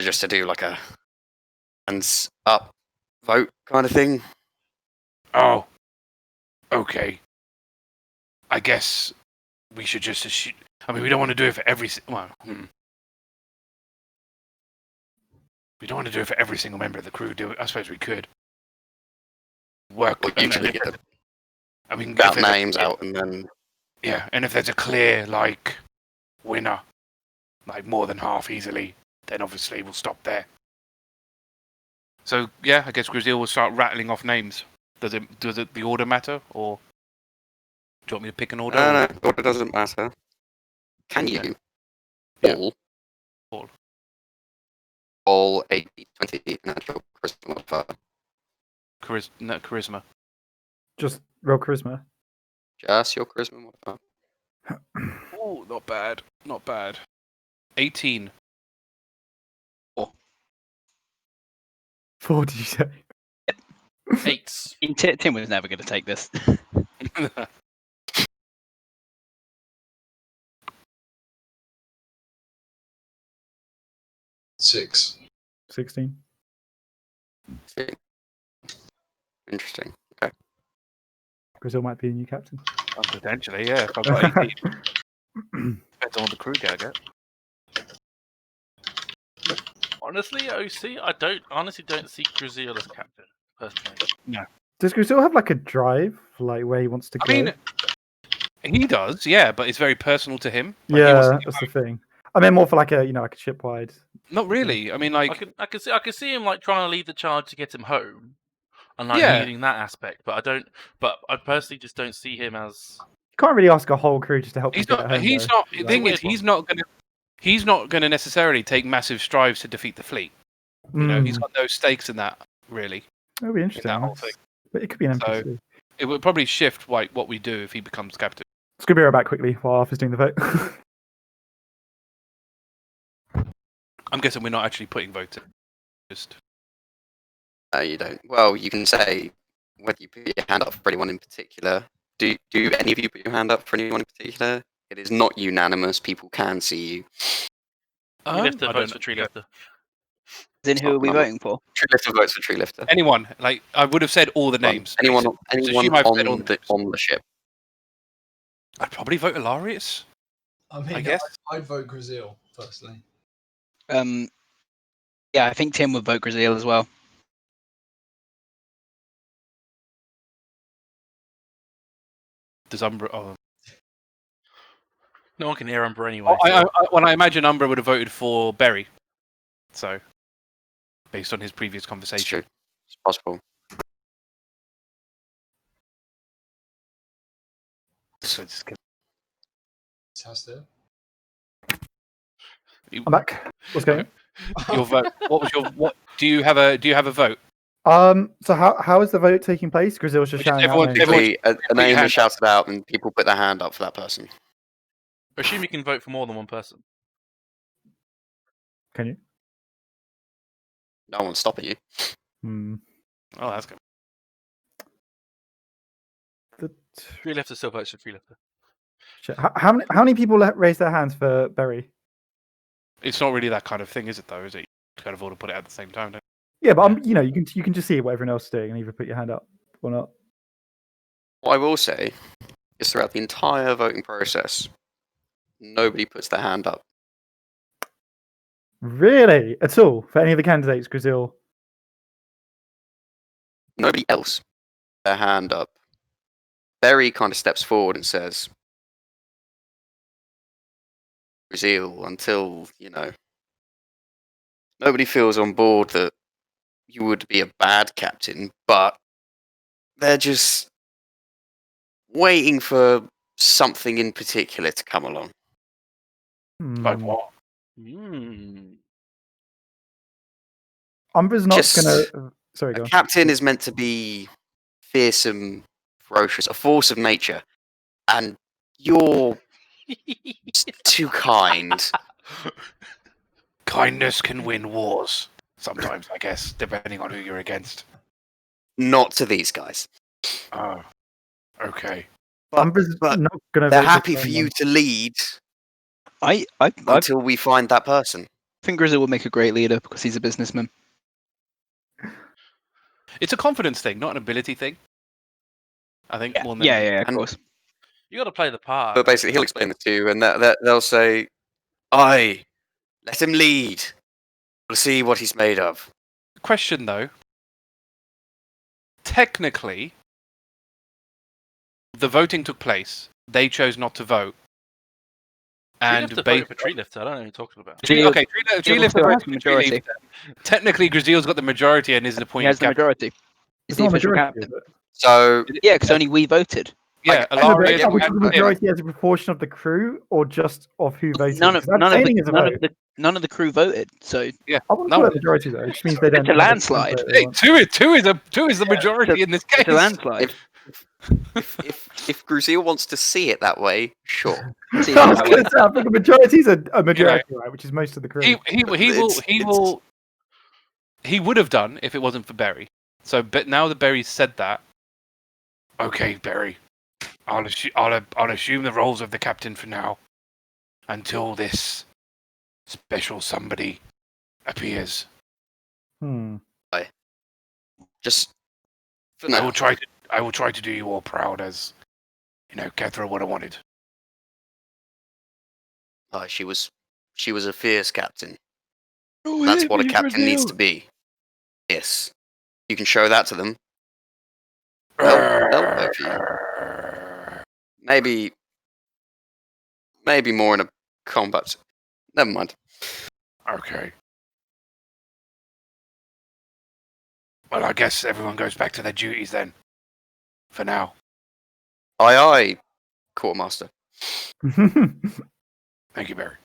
just to do like a hands up vote kind of thing. Oh, okay. I guess we should just assume. I mean, we don't want to do it for every. We don't want to do it for every single member of the crew, do we? I suppose we could work. Well, usually get the I mean, about names out and then. Yeah, and if there's a clear winner, more than half easily, then obviously we'll stop there. So yeah, I guess Gruzeel will start rattling off names. Does it the order matter, or do you want me to pick an order? No, order doesn't matter. Can you? Yeah. All 80-20 natural charisma modifier. Charisma. Just roll charisma. Just your charisma modifier. Oh, not bad. Not bad. 18. 4, did you say? 8. Tim was never going to take this. 6. 16. Interesting. Okay. Gruzeel might be the new captain. Potentially, yeah. If I've got 18. Depends on what the crew get. Honestly, OC, I honestly don't see Gruzeel as captain, personally. Does Gruzeel have a drive, where he wants to go? I mean, He does, yeah, but it's very personal to him. Like, he wants Yeah, to- that's the thing. I mean, more for like a like a shipwide. not really. I mean, I like, could see him like trying to lead the charge to get him home, and like Yeah. needing that aspect. But I don't. But I personally just don't see him as. You can't really ask a whole crew just to help you he's get not. home. He's though. not. The Like- thing is, Weird one. he's not gonna necessarily take massive strides to defeat the fleet. You know, he's Mm, got no stakes in that really. It'll be interesting. whole that's- thing. But it could be an So- NPC. It would probably shift like what we do if he becomes captain. Let's go be right back quickly while Arthur's doing the vote. I'm guessing we're not actually putting votes in. Just No, you don't. Well, you can say whether you put your hand up for anyone in particular. Do any of you put your hand up for anyone in particular? It is not unanimous. People can see you. Tree Lifter I votes don't for Tree know. Lifter. Then who are we Number- voting for? Tree Lifter votes for Tree Lifter. Anyone, like I would have said all the names. Anyone, basically. anyone assume I've said all on the the names. on the ship. I'd probably vote Alarias. I mean, guess. I'd vote Gruzeel, personally. Yeah, I think Tim would vote Gruzeel as well. Does Umbra? Oh. No one can hear Umbra anyway. Well, I imagine Umbra would have voted for Berry. So, based on his previous It's conversation. true. It's possible. So just give- It's house there. I'm back. What's going your vote. What was your? What do you have a vote? on? So how is the vote taking place? Grizel's just Just shouting out everyone- names. everyone- Basically, a your name hand is shouted out, and people put their hand up for that person. Assume you can vote for more than one person. Can you? No one's stopping you. Hmm. Oh, that's good. The Tree Lifter still votes for Tree Lifter. shit. How many people raised their hands for Berry? It's not really that kind of thing, is it? Though, is it? You kind of all to put it at the same time. Don't Yeah, but you know, you can just see what everyone else is doing and either put your hand up or not. What I will say is throughout the entire voting process, nobody puts their hand up. Really? At all? For any of the candidates, Grizel? Nobody else put their hand up. Berry kind of steps forward and says, Gruzeel, until, nobody feels on board that you would be a bad captain, but they're just waiting for something in particular to come along. like what? Umbra's not Just- gonna. Sorry, go A on. captain is meant to be fearsome, ferocious, a force of nature, and you're too kind. Kindness can win wars. Sometimes, I guess, depending on who you're against. Not to these guys. Oh, okay. Umbra's but not gonna. They're vote happy for for anyone. you to lead I until we find that person. think Gruzeel would make a great leader because he's a businessman. It's a confidence thing, not an ability thing. I think more than Yeah, of And- course. You got to play the part. But basically, he'll explain it to you, and they'll say, "Aye, let him lead. We'll see what he's made of." Question though. Technically, the voting took place. They chose not to vote. Tree And Lifter ba- voted for Tree Lifter. I don't know what you're talking about. okay, Tree Lifter still has voted the for majority. Tree Lifter. Technically, Gruzeel's got the majority and is the He point. has the majority. He's It's the not a official majority, captain. is it? So Yeah, because only we voted. Yeah, I- No, but Alarias are we and talking Tim. majority as a proportion of the crew or just of who voted? None of 'Cause that's aiming as a vote. none of the crew voted. So I wouldn't No. call it a majority though. It just means they don't. It's a have the landslide. vote they Hey, want. two is the majority in this case. it's a landslide. if Gruzeel wants to see it that way, sure. See, I was that going way. to say, I think a majority is a majority, right? Which is most of the crew. He would have done if it wasn't for Berry. So, but now that Berry said that, okay, Berry, I'll assume the roles of the captain for now, until this special somebody appears. Just for I now. will try to do you all proud, as Kethra would have wanted. Aye, she was a fierce captain. That's what a captain needs to be. Yes. You can show that to them. They'll vote for you. Maybe maybe more in a combat. Never mind. Okay. Well, I guess everyone goes back to their duties then. For now. Aye, aye, Quartermaster. Thank you, Barry.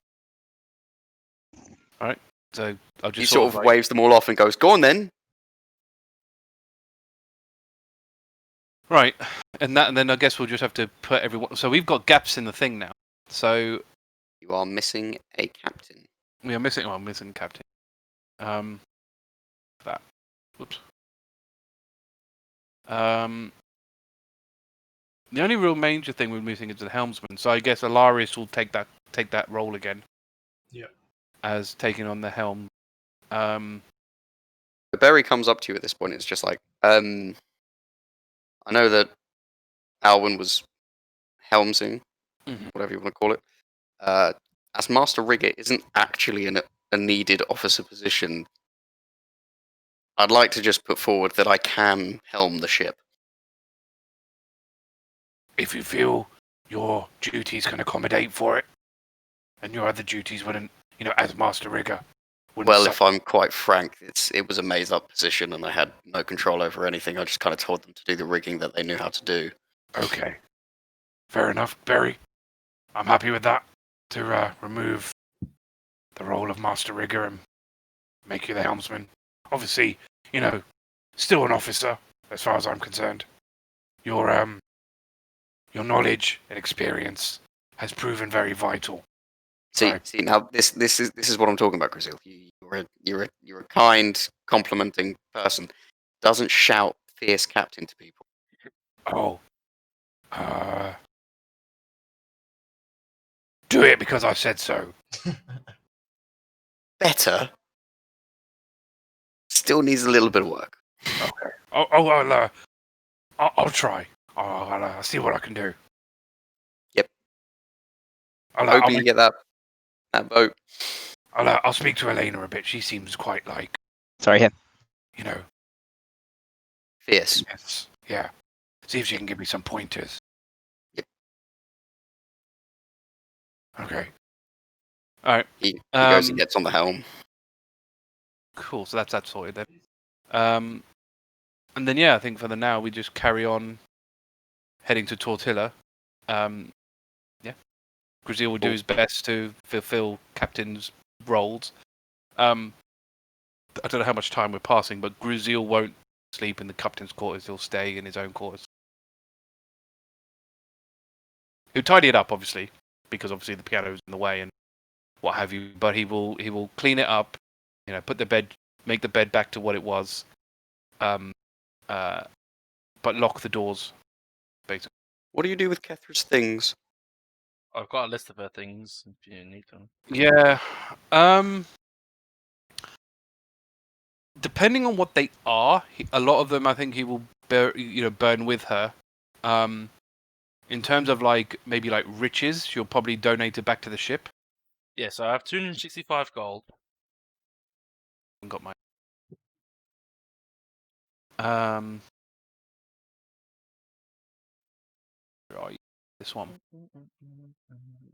Alright. So I'll just He sort of like, waves them all off and goes, "Go on then." Right. And then I guess we'll just have to put everyone. So we've got gaps in the thing now. So You are missing a captain. we are missing. Well, I'm missing captain. That. Whoops. The only real major thing we're missing is the helmsman. So I guess Alarias will take that role again. Yeah. As taking on the helm. The Berry comes up to you at this point. It's just like, I know that Alwyn was helmsing, Mhm. whatever you want to call it. As Master Rigger isn't actually a needed officer position, I'd like to just put forward that I can helm the ship. If you feel your duties can accommodate for it, and your other duties wouldn't, as Master Rigger. Well, if I'm quite frank, it was a maze-up position, and I had no control over anything. I just kind of told them to do the rigging that they knew how to do. Okay. Fair enough, Barry. I'm happy with that. To remove the role of Master Rigger and make you the helmsman. Obviously, still an officer, as far as I'm concerned. Your knowledge and experience has proven very vital. See, Right. now this is what I'm talking about, Gruzeel. You're a kind, complimenting person. Doesn't shout fierce captain to people. Oh. Do it because I said so. Better. Still needs a little bit of work. Okay. I'll try. I'll see what I can do. Yep. I'll Hoping you get that vote. I'll speak to Elena a bit. She seems quite like, Sorry, here. Fierce. Yes. Yeah. See if she can give me some pointers. Yep. Okay. All right. He goes and gets on the helm. Cool. So that's sorted then. And then I think for the now we just carry on heading to Tortilla. Gruzeel will do his best to fulfill captain's roles. I don't know how much time we're passing, but Gruzeel won't sleep in the captain's quarters. He'll stay in his own quarters. He'll tidy it up, obviously, because obviously the piano's in the way and what have you. But he will clean it up. Put the bed, make the bed back to what it was. But lock the doors, basically. What do you do with Kethra's things? I've got a list of her things if you need them. Yeah. Depending on what they are, a lot of them I think he will burn with her. In terms of maybe riches, she'll probably donate it back to the ship. Yeah, so I have 265 gold. I got my. Where are you? This one.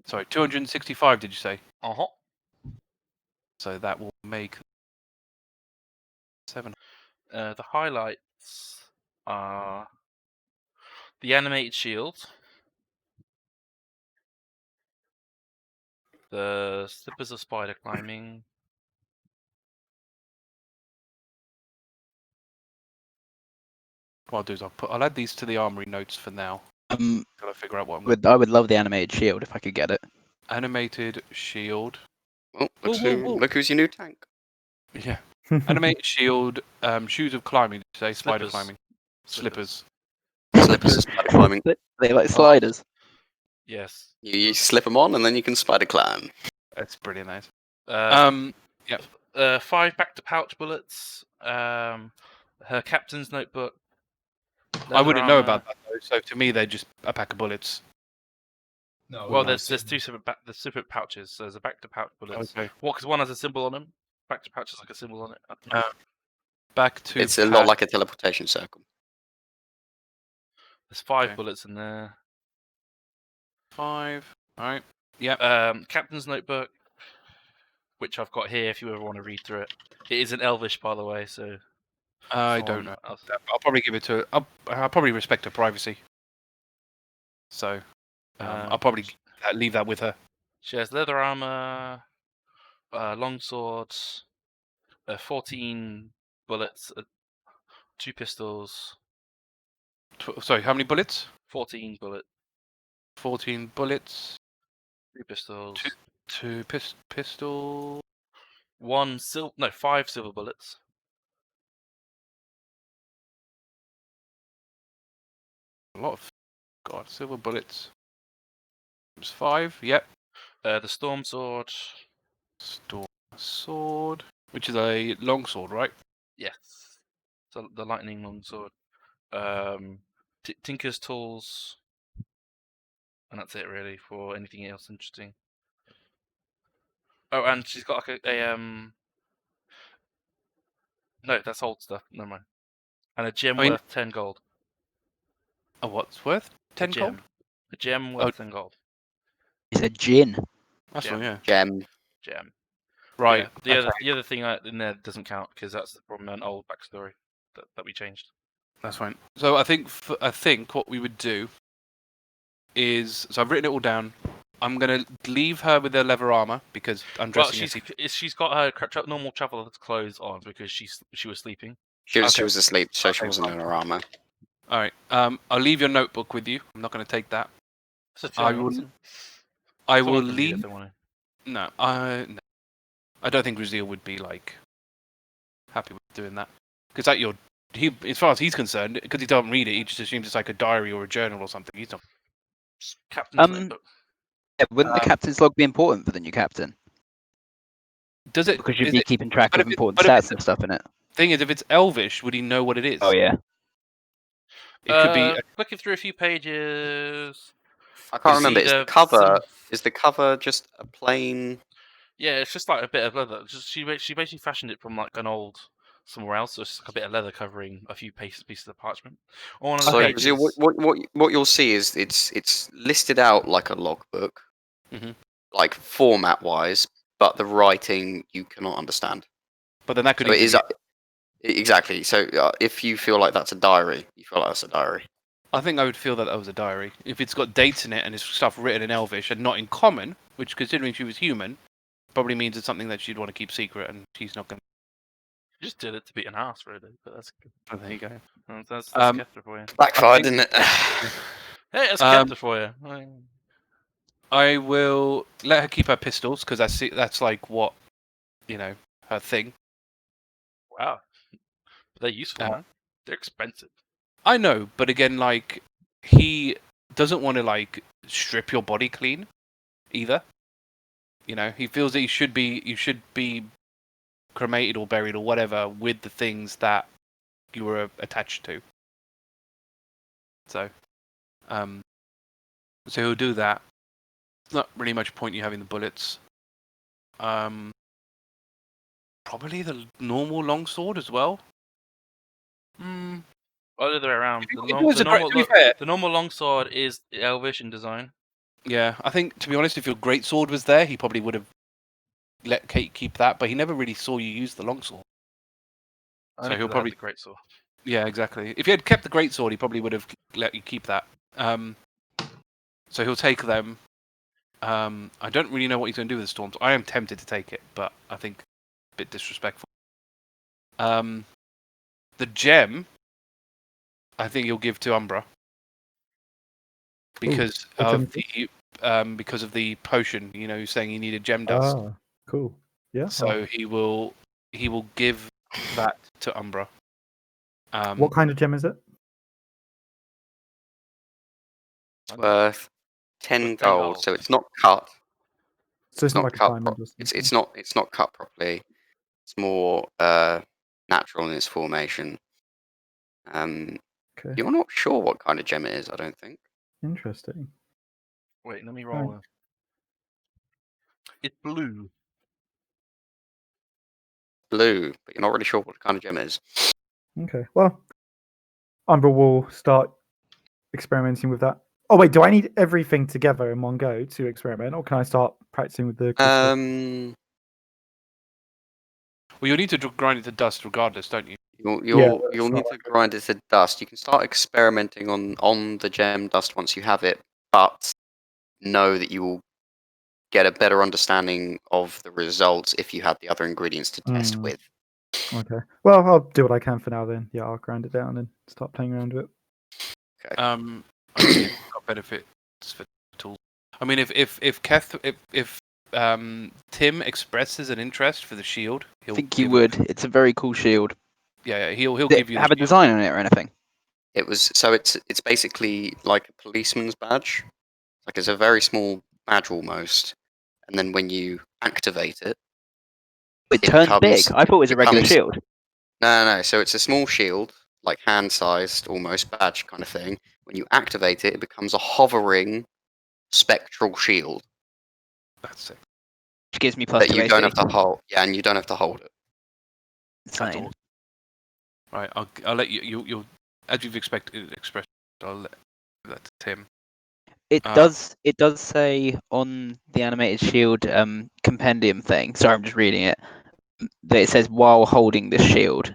Sorry, 265. Did you say? Uh-huh. So that will make 7. The highlights are the animated shield, the slippers of spider climbing, What I'll do is I'll add these to the armory notes for now. Gotta figure out what I'm. I would love the animated shield if I could get it. Animated shield. Oh, look who's your new tank. Yeah. Animated shield. Shoes of climbing. Did you say spider Slippers. climbing? Slippers. Slippers of spider climbing. They like sliders. yes. You slip them on and then you can spider climb. That's pretty nice. Yep. 5 back to pouch bullets. Her captain's notebook. I wouldn't know armor. about that though. So to me, they're just a pack of bullets. No, Well, we're there's not two separate pouches. So there's a back to pouch bullets. Okay. Because one has a symbol on them. Back to pouch has like a symbol on it. Back to. It's a lot like a teleportation circle. There's 5 Okay. bullets in there. 5. All right. Yep. Captain's notebook, which I've got here. If you ever want to read through it, it is in Elvish, by the way. So I don't know. I'll probably give it to. I'll probably respect her privacy. So I'll probably leave that with her. She has leather armor, long swords, 14 bullets, 2 pistols. Sorry, how many bullets? 14 bullets, 14 bullets. 3 pistols. Two pistol. 5 silver bullets. A lot of silver bullets. It's 5. Yep. The storm sword. Storm sword, which is a long sword, right? Yes. So the lightning long sword. Tinker's tools. And that's it really for anything else interesting. Oh, and she's got like a no, that's old stuff. Never mind. And a gem worth 10 gold. A what's worth? 10 gold? A gem worth 10 gold. It's a gin. That's Gem. one, yeah. Gem. Right. Yeah, the other thing in there doesn't count because that's from an old backstory that we changed. That's fine. So I think what we would do is, so I've written it all down. I'm gonna leave her with her leather armor because undressing. She's got her normal travel clothes on because she was sleeping. She was asleep, so she wasn't in her armor. All right. I'll leave your notebook with you. I'm not going to take that. I will leave. No, I don't think Gruzeel would be like happy with doing that because as far as he's concerned, because he doesn't read it, he just assumes it's like a diary or a journal or something. He's not. Captain's notebook. Yeah, wouldn't the captain's log be important for the new captain? Does it? Because you'd be keeping track of important but stats and stuff in it. Thing is, if it's Elvish, would he know what it is? Oh yeah. It could be. Clicking through a few pages. I can't remember. Is the cover just a plain? Yeah, it's just like a bit of leather. She basically fashioned it from like an old somewhere else. So it's just like a bit of leather covering a few pieces of parchment. On one of the pages. So what you'll see is it's listed out like a logbook, like format wise, but the writing you cannot understand. But then that could exactly. So if you feel like that's a diary, you feel like that's a diary. I think I would feel that was a diary. If it's got dates in it and it's stuff written in Elvish and not in common, which considering she was human, probably means it's something that she'd want to keep secret and she's not going to. You just did it to beat an ass, really, but that's good. Oh, there you go. That's Kefta for you. Backfired, didn't it? Hey, that's Kefta for you. I will let her keep her pistols because that's like what, her thing. Wow. They're useful, man. They're expensive. I know, but again, like, he doesn't want to, like, strip your body clean, either. He feels that you should be cremated or buried or whatever with the things that you were attached to. So he'll do that. There's not really much point you having the bullets. Probably the normal longsword as well. Other way around. The normal longsword is Elvish in design. Yeah, I think, to be honest, if your greatsword was there, he probably would have let Kate keep that, but he never really saw you use the longsword. So he'll probably the greatsword. Yeah, exactly. If you had kept the greatsword, he probably would have let you keep that. So he'll take them. I don't really know what he's going to do with the storms. I am tempted to take it, but I think a bit disrespectful. The gem, I think he'll give to Umbra because of the potion. He's saying he needed gem dust. Ah, cool. Yeah. So he will give that to Umbra. What kind of gem is it? It's worth 10 gold, so it's not cut. So it's not like a diamond. It's not cut properly. It's more natural in its formation. Okay. You're not sure what kind of gem it is, I don't think. Interesting. Wait, let me roll. It's blue. Blue, but you're not really sure what kind of gem it is. Okay. Well, Umbra will start experimenting with that Oh wait, do I need everything together in one go to experiment, or can I start practicing with the crystal? Well, you'll need to grind it to dust regardless, don't you? You'll that's need not to like it. grind it to dust. You can start experimenting on the gem dust once you have it, but know that you will get a better understanding of the results if you had the other ingredients to test Mm. with. Okay. Well, I'll do what I can for now then. Yeah, I'll grind it down and start playing around with it. Okay. I don't see got benefits for tools. I mean, if Tim expresses an interest for the shield, I he'll think you give would. It's a very cool shield. he'll Does give it you the have a shield. design on it or anything? It was so it's basically like a policeman's badge. Like it's a very small badge almost, and then when you activate it, It it turns big. becomes I thought it was a regular becomes shield. no. So it's a small shield, like hand-sized almost badge kind of thing. When you activate it, it becomes a hovering spectral shield Which That's it. gives me plus that 2 you don't have AC. to hold. Yeah, and you don't have to hold it. That's Insane. all. Right, I'll let you'll as you've expected expressed. I'll let that to Tim. It does say on the animated shield compendium thing. Sorry, I'm just reading it. That it says while holding this shield,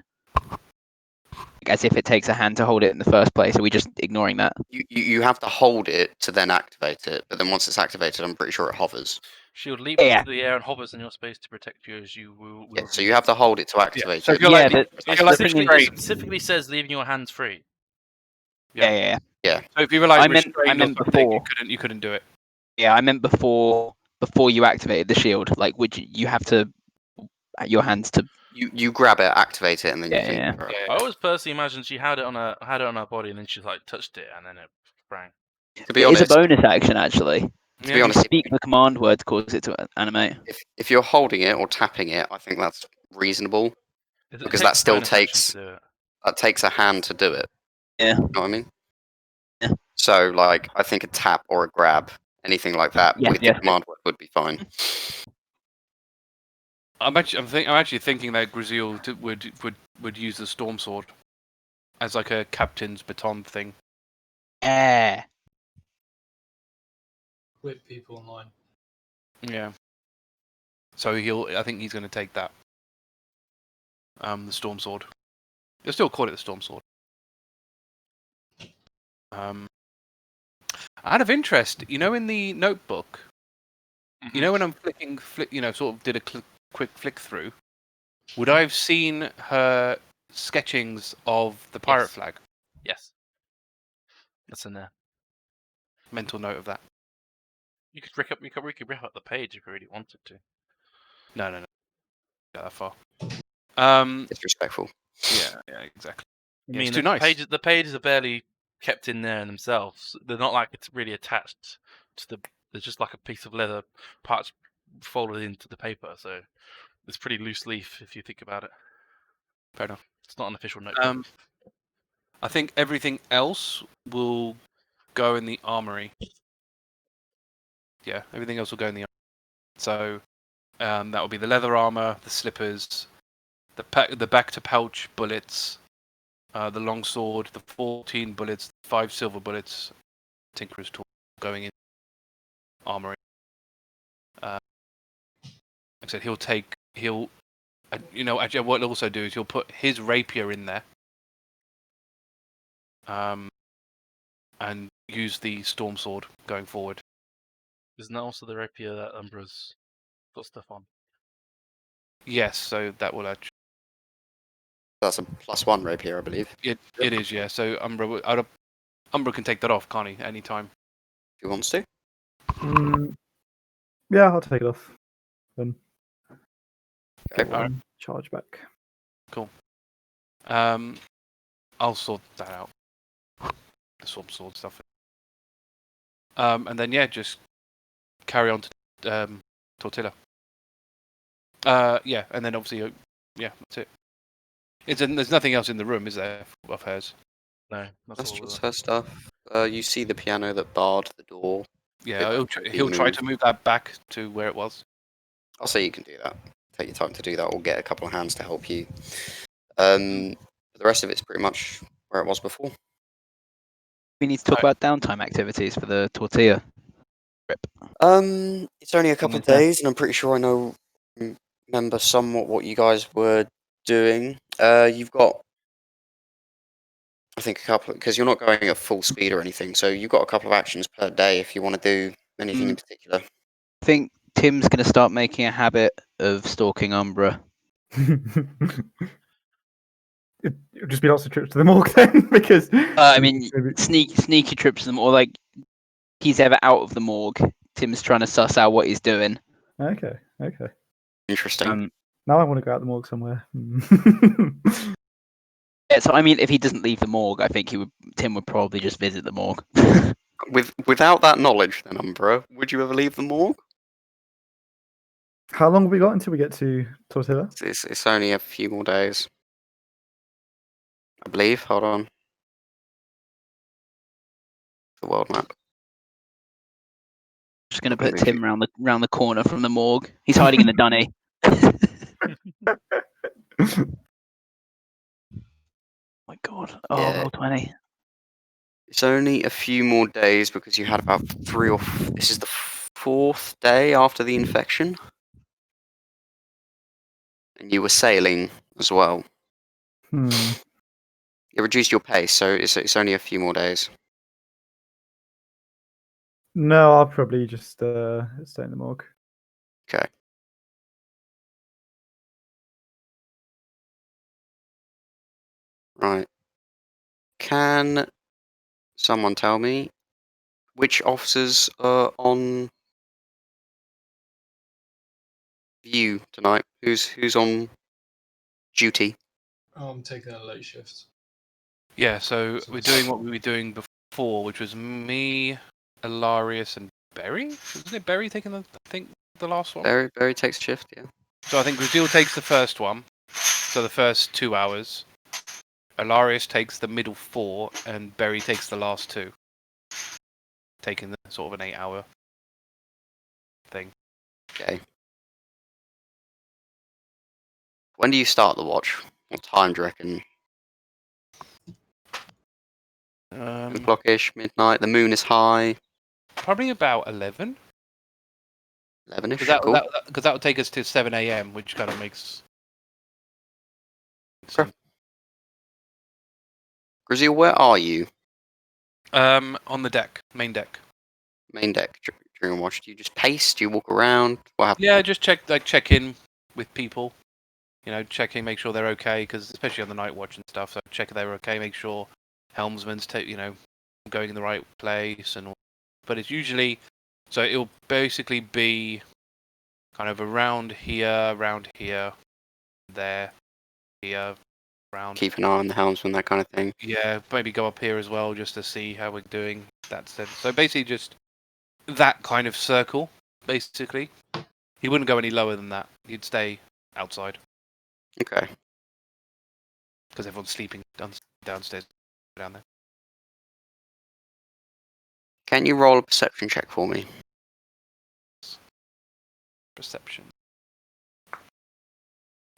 as if it takes a hand to hold it in the first place. Are we just ignoring that? You have to hold it to then activate it, but then once it's activated, I'm pretty sure it hovers. Shield leaps Yeah. into the air and hovers in your space to protect you as you will. Yeah, so you have to hold it to activate So it. if you're Yeah, like, but if you're like the thing is- It restrained, specifically says leaving your hands free. Yeah. so if you were like I meant restrained or something, before. you couldn't do it. Yeah, I meant before you activated the shield. Like, would you have to your hands to? You grab it, activate it, and then you Yeah, think. yeah. Right. I always personally imagine she had it on her body and then she like touched it and then it sprang. To be It is a honest, bonus action actually. to be You honest, speak the command word to cause it to animate. if you're holding it or tapping it, I think that's reasonable It because takes that a still bonus action takes to do it. that takes a hand to do it. Yeah. You know what I mean? Yeah. So like, I think a tap or a grab, anything like that, Yes, with yes. the command word would be fine. I'm actually thinking that Gruzeel would use the storm sword as like a captain's baton thing. Yeah. Whip people online. Yeah. So I think he's going to take that. The storm sword. They'll still call it the storm sword. Out of interest, in the notebook, when I'm sort of did a quick flick through, would I have seen her sketchings of the pirate Yes. flag? Yes. That's in there. Mental note of that. You could rip up the page if you really wanted to. No. Not that far. Disrespectful. Yeah, exactly. I Yeah, mean, it's too nice. the pages are barely kept in there themselves. They're not like it's really attached to the. There's just like a piece of leather parts folded into the paper, so it's pretty loose leaf if you think about it. Fair enough. It's not an official notebook. I think everything else will go in the armory. Yeah, everything else will go in the armory. So that will be the leather armor, the slippers, the back to pouch bullets, the long sword, the 14 bullets, 5 silver bullets, Tinker's tool going in armory. Like I said, actually what he'll also do is he'll put his rapier in there. And use the storm sword going forward. Isn't that also the rapier that Umbra's got stuff on? Yes, so that will actually. That's a +1 rapier, I believe. It is, yeah. So Umbra can take that off, can't he? Anytime. If he wants to. Yeah, I'll take it off. Then Okay. get one charge back. Cool. I'll sort that out. The storm sword stuff. And then just carry on to Tortilla. And then obviously, that's it. There's nothing else in the room, is there, of hers? No, That's all just the- her stuff. You see the piano that barred the door. Yeah, It he'll try moved. to move that back to where it was. I'll say you can do that. Take your time to do that, or get a couple of hands to help you. The rest of it's pretty much where it was before. We need to talk about downtime activities for the tortilla trip. It's only a couple of Okay. days, and I'm pretty sure I remember somewhat what you guys were doing. You've got, I think, a couple, because you're not going at full speed or anything, so you've got a couple of actions per day if you want to do anything in particular. I think Tim's going to start making a habit of stalking Umbra. It'll just be lots of trips to the morgue then, because. I mean, sneaky trips to them, or like he's ever out of the morgue. Tim's trying to suss out what he's doing. Okay. Interesting. Now I want to go out the morgue somewhere. Yeah, so I mean, if he doesn't leave the morgue, I think Tim would probably just visit the morgue. Without that knowledge, then, Umbra, would you ever leave the morgue? How long have we got until we get to Tortilla? It's only a few more days, I believe. Hold on. The world map. Just going to put Tim round the corner from the morgue. He's hiding in the dunny. My God! Oh, Yeah. roll 20. It's only a few more days because you had about this is the 4th day after the infection. And you were sailing as well. It reduced your pace, so it's only a few more days. No, I'll probably just stay in the morgue. Okay. Right. Can someone tell me which officers are on view tonight? Who's on duty? I'm taking a late shift. Yeah, so we're doing what we were doing before, which was me, Alarias, and Berry. Wasn't it Berry taking the last one? Barry takes shift, yeah. So I think Gruzeel takes the first one, so the first 2 hours. Alarias takes the middle 4, and Berry takes the last 2, taking the sort of an 8-hour thing. Okay. When do you start the watch? What time do you reckon? 10 o'clock-ish, midnight. The moon is high. Probably about 11. 11-ish. Because Cool. that would take us to 7 a.m., which kind of makes sense. Gruzeel, where are you? On the deck, main deck. Main deck during watch. Do you just pace? Do you walk around? What happens? Yeah, just check in with people. You know, check in, make sure they're okay, because especially on the night watch and stuff. So check if they're okay, make sure helmsman's going in the right place and all. But it's usually so it'll basically be kind of around here, there, here, around. Keep an eye on the helmsman, that kind of thing. Yeah, maybe go up here as well just to see how we're doing. That's it. So basically just that kind of circle, basically. He wouldn't go any lower than that. He'd stay outside. Okay. Because everyone's sleeping downstairs, down there. Can you roll a perception check for me? Perception.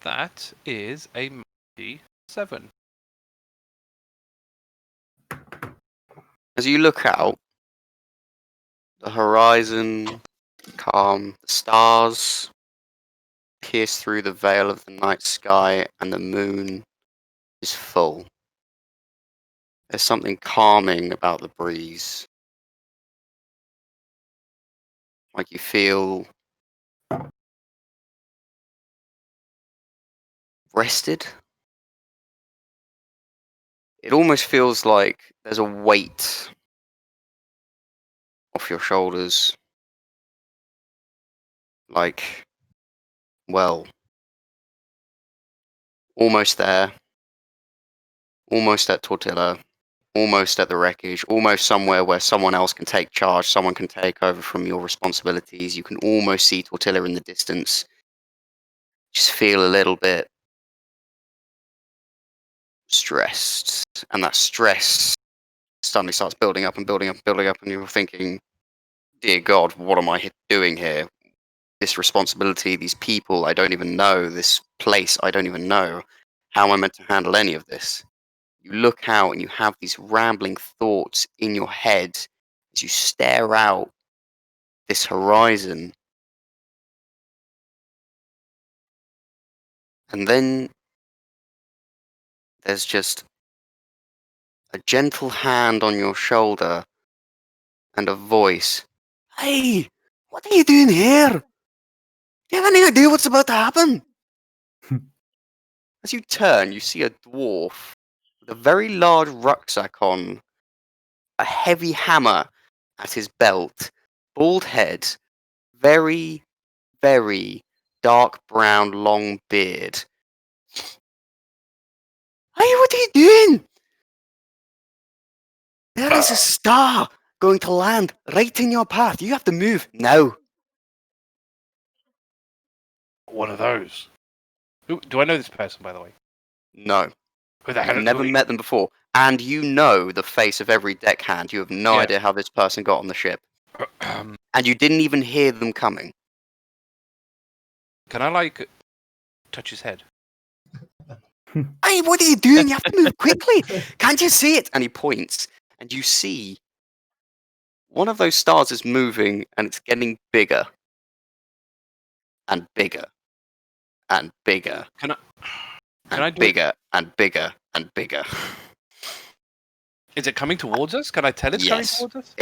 That is a mighty 7. As you look out, the horizon, calm, the stars pierce through the veil of the night sky, and the moon is full. There's something calming about the breeze. Like you feel rested. It almost feels like there's a weight off your shoulders. Like, well, almost there. Almost at Tortilla. Almost at the wreckage. Almost somewhere where someone else can take charge. Someone can take over from your responsibilities. You can almost see Tortilla in the distance. Just feel a little bit stressed. And that stress suddenly starts building up and building up and building up. And you're thinking, dear God, what am I doing here? This responsibility, these people I don't even know, this place I don't even know. How am I meant to handle any of this? you look out and you have these rambling thoughts in your head as you stare out this horizon. And then there's just a gentle hand on your shoulder and a voice. Hey, what are you doing here? Do you have any idea what's about to happen? As you turn, you see a dwarf with a very large rucksack on, a heavy hammer at his belt, bald head, very, very dark brown long beard. Hey, what are you doing? There is a star going to land right in your path. You have to move now. One of those. Do I know this person, by the way? No, Who the hell? you've never met them before. And you know the face of every deckhand. You have no Yeah. idea how this person got on the ship. Can And you didn't even hear them coming. I, like, touch his head? Hey, what are you doing? You have to move quickly. Can't you see it? And he points. And you see one of those stars is moving and it's getting bigger. And bigger. And bigger. Can And I do it? bigger and bigger and bigger. Is it coming towards us? Can I tell it's Yes. coming towards us?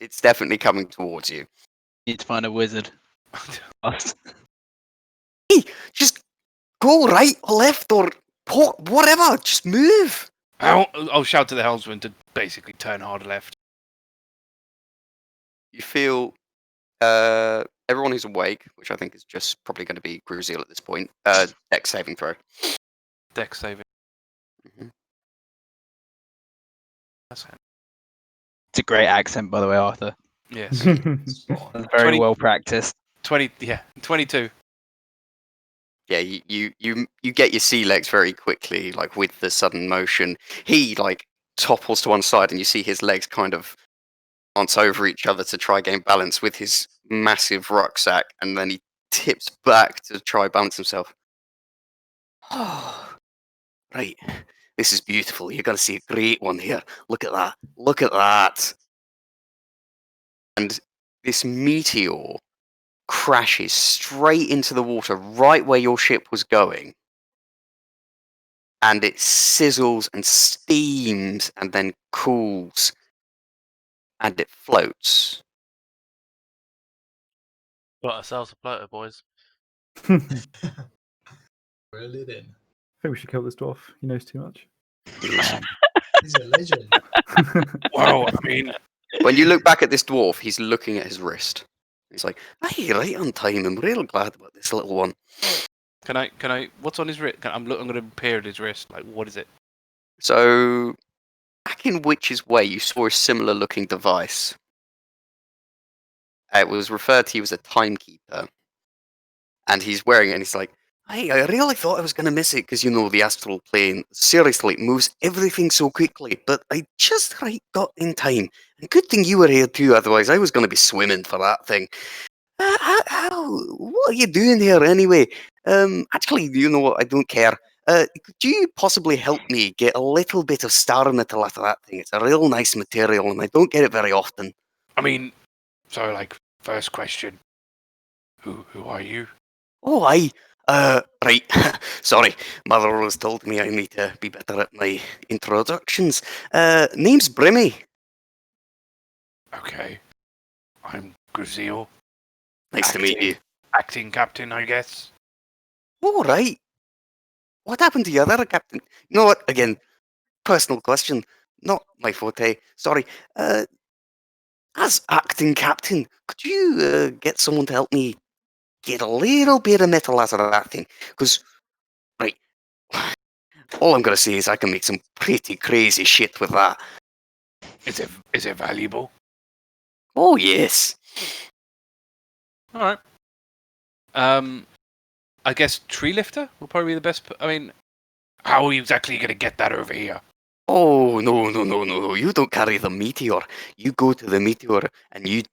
It's definitely coming towards you. Need to find a wizard. Us. Hey, just go right or left or whatever. Just move. I'll shout to the helmsman to basically turn hard left. You feel everyone who's awake, which I think is just probably going to be Gruzeel at this point. Dex saving throw. Dex saving. Mhm. That's it. It's a great accent, by the way, Arthur. Yes. Spot on. It's very 20 well practiced. 22. Yeah, you get your sea legs very quickly, like with the sudden motion. He like topples to one side, and you see his legs kind of dance over each other to try gain balance with his massive rucksack, and then he tips back to try balance himself. Oh, right. This is beautiful. You're gonna see a great one here. Look at that. Look at that. And this meteor crashes straight into the water right where your ship was going. And it sizzles and steams and then cools. And it floats. Got ourselves a floater, boys. Reel it in. I think we should kill this dwarf. He knows too much. He's a legend. Wow, I mean, When you look back at this dwarf, he's looking at his wrist. He's like, hey, right on time. I'm real glad about this little one. can I? What's on his wrist? I'm going to peer at his wrist. Like, what is it? So, back in Witch's Way, you saw a similar looking device. It was referred to you as a timekeeper. And he's wearing it and he's like, hey, I really thought I was going to miss it because, you know, the astral plane seriously moves everything so quickly. But I just got in time. And good thing you were here too, otherwise I was going to be swimming for that thing. What are you doing here anyway? Actually, you know what? I don't care. Could you possibly help me get a little bit of star metal out of that thing? It's a real nice material and I don't get it very often. I mean, so like, first question. Who are you? Oh, right. Sorry. Mother always told me I need to be better at my introductions. Name's Brimmy. Okay. I'm Gruzeel. Nice to meet you. Acting captain, I guess. Oh, right. What happened to your other captain? You know what? Again, personal question. Not my forte. Sorry. As acting captain, could you get someone to help me get a little bit of metal out of that thing? Because, right, all I'm going to say is I can make some pretty crazy shit with that. Is it valuable? Oh, yes. All right. I guess tree lifter will probably be the best. I mean, how are you exactly going to get that over here? Oh, no. You don't carry the meteor. You go to the meteor and you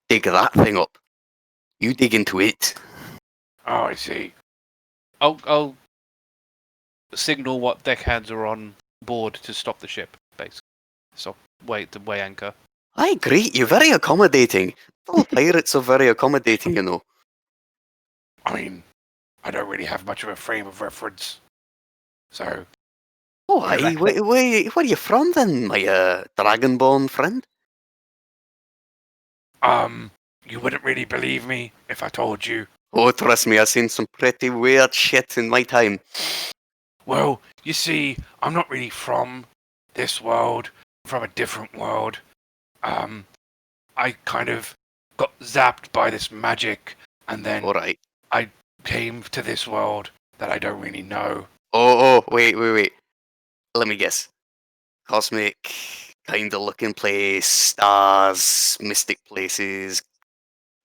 dig that thing up. You dig into it. Oh, I see. I'll signal what deckhands are on board to stop the ship, basically. To weigh anchor. Aye, great. You're very accommodating. All pirates are very accommodating, you know. I mean, I don't really have much of a frame of reference. So, Oh, Yeah, aye. that- Where are you from then, my Dragonborn friend? you wouldn't really believe me if I told you. Oh, trust me, I've seen some pretty weird shit in my time. Well, you see, I'm not really from this world. I'm from a different world. I kind of got zapped by this magic, and then Alright. I came to this world that I don't really know. Oh, wait. Let me guess. Cosmic, kinda looking place, stars, mystic places,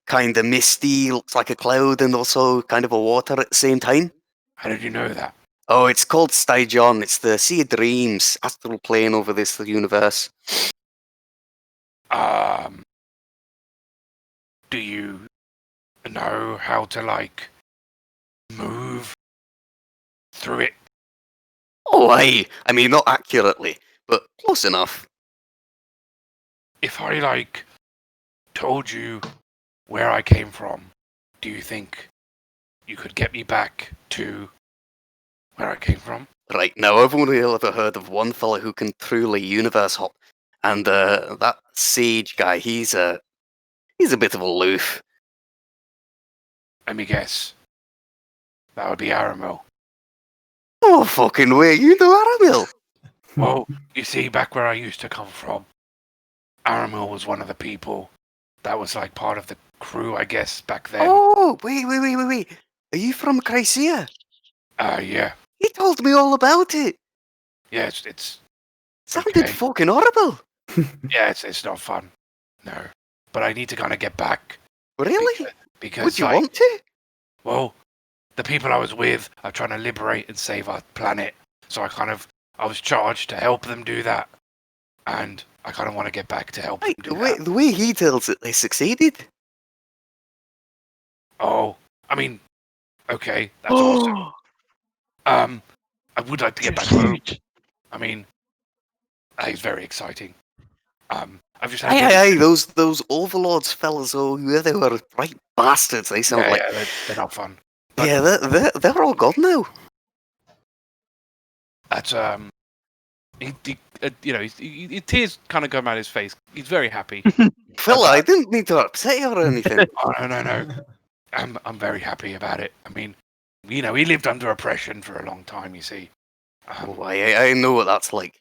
kinda misty, looks like a cloud, and also kind of a water at the same time. How did you know that? Oh, it's called Stygion. It's the Sea of Dreams, astral plane over this universe. Do you know how to, like, move through it? Oh, aye. I mean, not accurately, but close enough. If I, like, told you where I came from, do you think you could get me back to where I came from? Right, now I've only ever heard of one fella who can truly universe hop, and that sage guy, he's a bit of a loof. Let me guess. That would be Aramil. Oh, fucking way, you know Aramil! Well, you see, back where I used to come from, Aramil was one of the people that was, like, part of the crew, I guess, back then. Oh, wait. Are you from Chrysia? Yeah. He told me all about it. Yeah, it's Sounded okay. fucking horrible. Yeah, it's not fun. No. But I need to kind of get back. Really? Because Would you like, want to? well, the people I was with are trying to liberate and save our planet. So I was charged to help them do that. And I kind of want to get back to help Right, them do that. the way he tells it, they succeeded. Oh, I mean, okay, that's awesome. I would like to get back home. I mean, that is very exciting. I've just had Aye, those overlords fellas, oh, they were right bastards. They sound like they're not fun. But yeah, they're all gone now. that's tears kind of come out his face. He's very happy. Fella, I didn't mean to upset you or anything. Oh no. I'm very happy about it. I mean, he lived under oppression for a long time. You see. Oh, I know what that's like.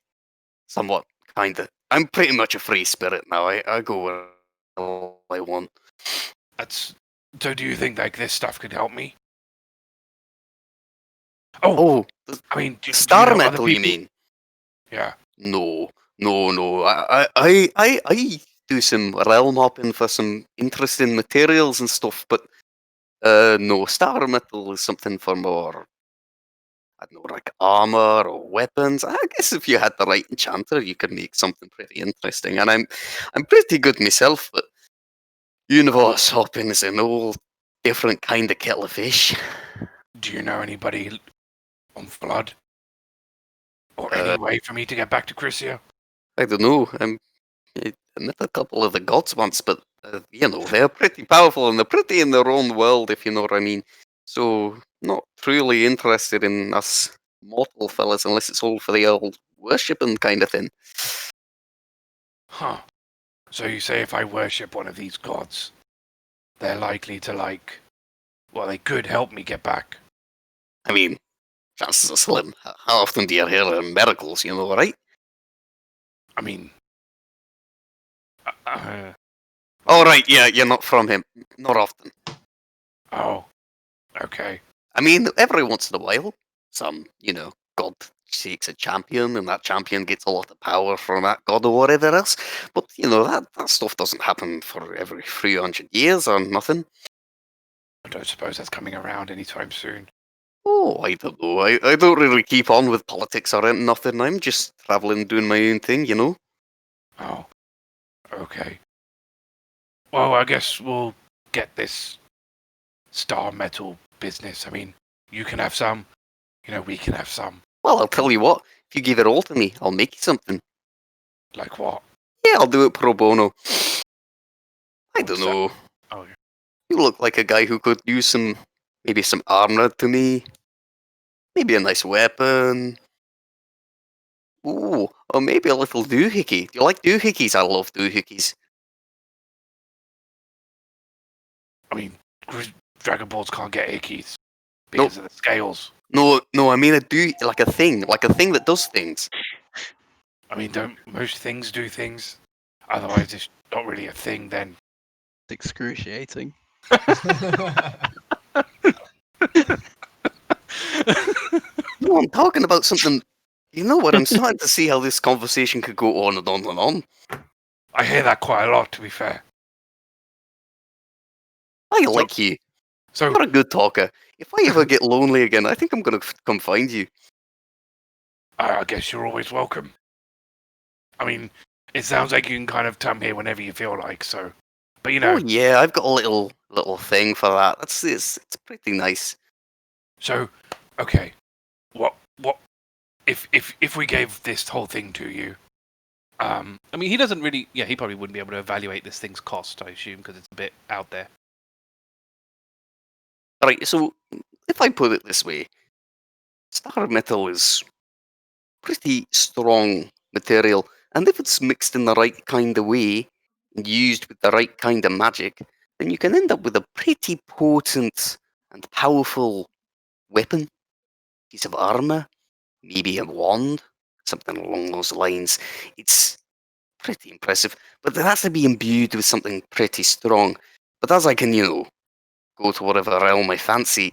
Somewhat, kinda. I'm pretty much a free spirit now. I go where I want. So do you think like this stuff could help me? Oh, I mean, do star you know other metal, you people? mean? Yeah. No. I do some realm hopping for some interesting materials and stuff, but no, star metal is something for more, I don't know, like armor or weapons. I guess if you had the right enchanter, you could make something pretty interesting. And I'm pretty good myself, but universe hopping is an old, different kind of kettle of fish. Do you know anybody on Flood? Or any way for me to get back to Chrysia? I don't know. I met a couple of the gods once, but they're pretty powerful and they're pretty in their own world, if you know what I mean. So, not truly interested in us mortal fellas unless it's all for the old worshipping kind of thing. Huh. So you say if I worship one of these gods, they're likely to they could help me get back. I mean, chances are slim. How often do you hear of miracles, right? I mean, Oh, right, yeah, you're not from him. Not often. oh, okay. I mean, every once in a while, some, god seeks a champion, and that champion gets a lot of power from that god or whatever else. But, that stuff doesn't happen for every 300 years or nothing. I don't suppose that's coming around anytime soon. Oh, I don't know. I don't really keep on with politics or nothing. I'm just traveling, doing my own thing, Oh, okay. Well, I guess we'll get this star metal business. I mean, you can have some, we can have some. Well, I'll tell you what. If you give it all to me, I'll make you something. Like what? Yeah, I'll do it pro bono. I don't What's that? know. Oh, yeah. You look like a guy who could use maybe some armor to me. Maybe a nice weapon. Ooh, or maybe a little doohickey. Do you like doohickeys? I love doohickeys. I mean, Dragonborns can't get hickeys No. because of the scales. No, I mean like a thing that does things. I mean, don't most things do things? Otherwise, it's not really a thing then. It's excruciating. No, I'm talking about something. You know what? I'm starting to see how this conversation could go on and on and on. I hear that quite a lot, to be fair. I like you. So, You're a good talker. If I ever get lonely again, I think I'm gonna come find you. I guess you're always welcome. I mean, it sounds like you can kind of come here whenever you feel like, so. But you know, Oh yeah, I've got a little thing for that. It's pretty nice. so, okay. What, if we gave this whole thing to you, I mean, he doesn't really, yeah, he probably wouldn't be able to evaluate this thing's cost, I assume, because it's a bit out there. Alright, so if I put it this way, star metal is pretty strong material, and if it's mixed in the right kind of way and used with the right kind of magic, then you can end up with a pretty potent and powerful weapon, piece of armor, maybe a wand, something along those lines. It's pretty impressive, but it has to be imbued with something pretty strong. But as I can, go to whatever realm I fancy,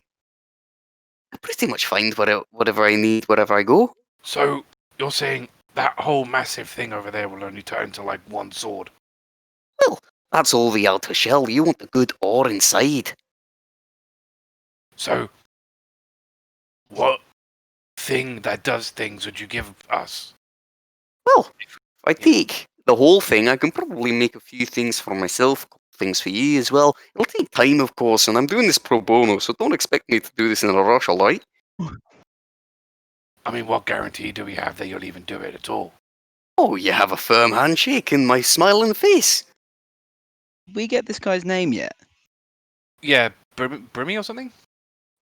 I pretty much find whatever I need wherever I go. So, you're saying that whole massive thing over there will only turn to like one sword? Well, that's all the outer shell. You want the good ore inside. So, what thing that does things would you give us? Well, if I take the whole thing, I can probably make a few things for myself, a couple things for you as well. It'll take time, of course, and I'm doing this pro bono, so don't expect me to do this in a rush, alright? I mean, what guarantee do we have that you'll even do it at all? Oh, you have a firm handshake and my smiling face. Did we get this guy's name yet? Yeah, Brimmy or something?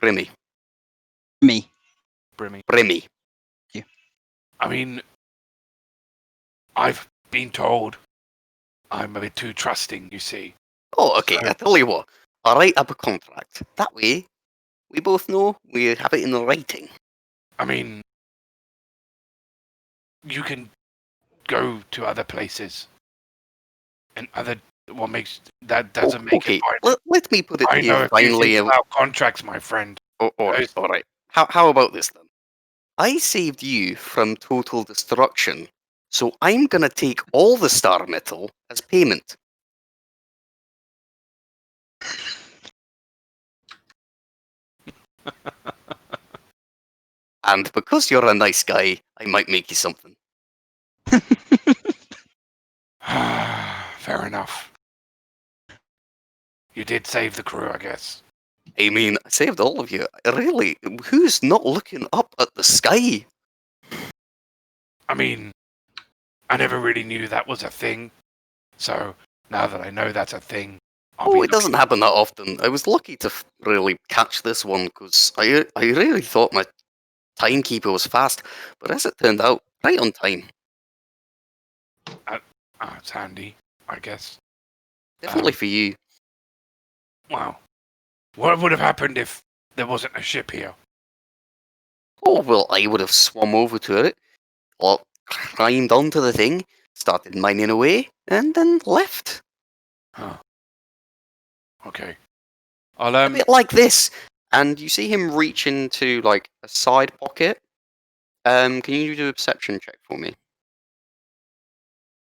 Brimmy. Me. Brimmy. Brimmy. I mean, I've been told I'm a bit too trusting, you see. Oh, okay, So- I tell you what. I'll write up a contract. That way, we both know we have it in writing. I mean, you can go to other places, and what makes that doesn't make okay, it right. let me put it I know here a few finally. things about contracts, my friend. Oh, alright. How about this then? I saved you from total destruction, so I'm gonna take all the star metal as payment. And because you're a nice guy, I might make you something. Fair enough. You did save the crew, I guess. I mean, I saved all of you. Really, who's not looking up at the sky? I mean, I never really knew that was a thing. So now that I know that's a thing, Oh, it doesn't happen that often. I was lucky to really catch this one because I really thought my timekeeper was fast, but as it turned out, right on time. It's handy, I guess. Definitely for you. Wow. What would have happened if there wasn't a ship here? Oh, well, I would have swum over to it, or climbed onto the thing, started mining away, and then left. Huh. Okay. I'll A bit like this. And you see him reach into, like, a side pocket. Can you do a perception check for me?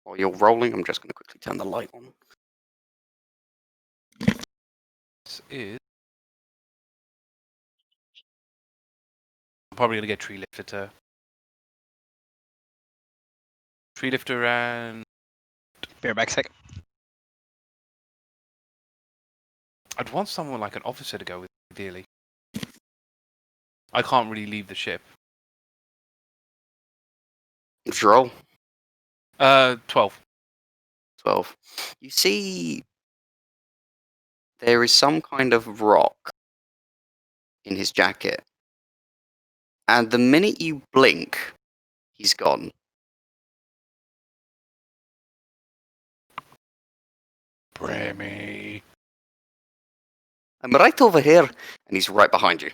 While you're rolling, I'm just going to quickly turn the light on. This is. I'm probably gonna get tree lifter. Tree lifter and Be right back a sec. I'd want someone like an officer to go with, ideally. I can't really leave the ship. What's your roll? 12. 12. You see, there is some kind of rock in his jacket. And the minute you blink, he's gone. Brimmy. I'm right over here, and he's right behind you.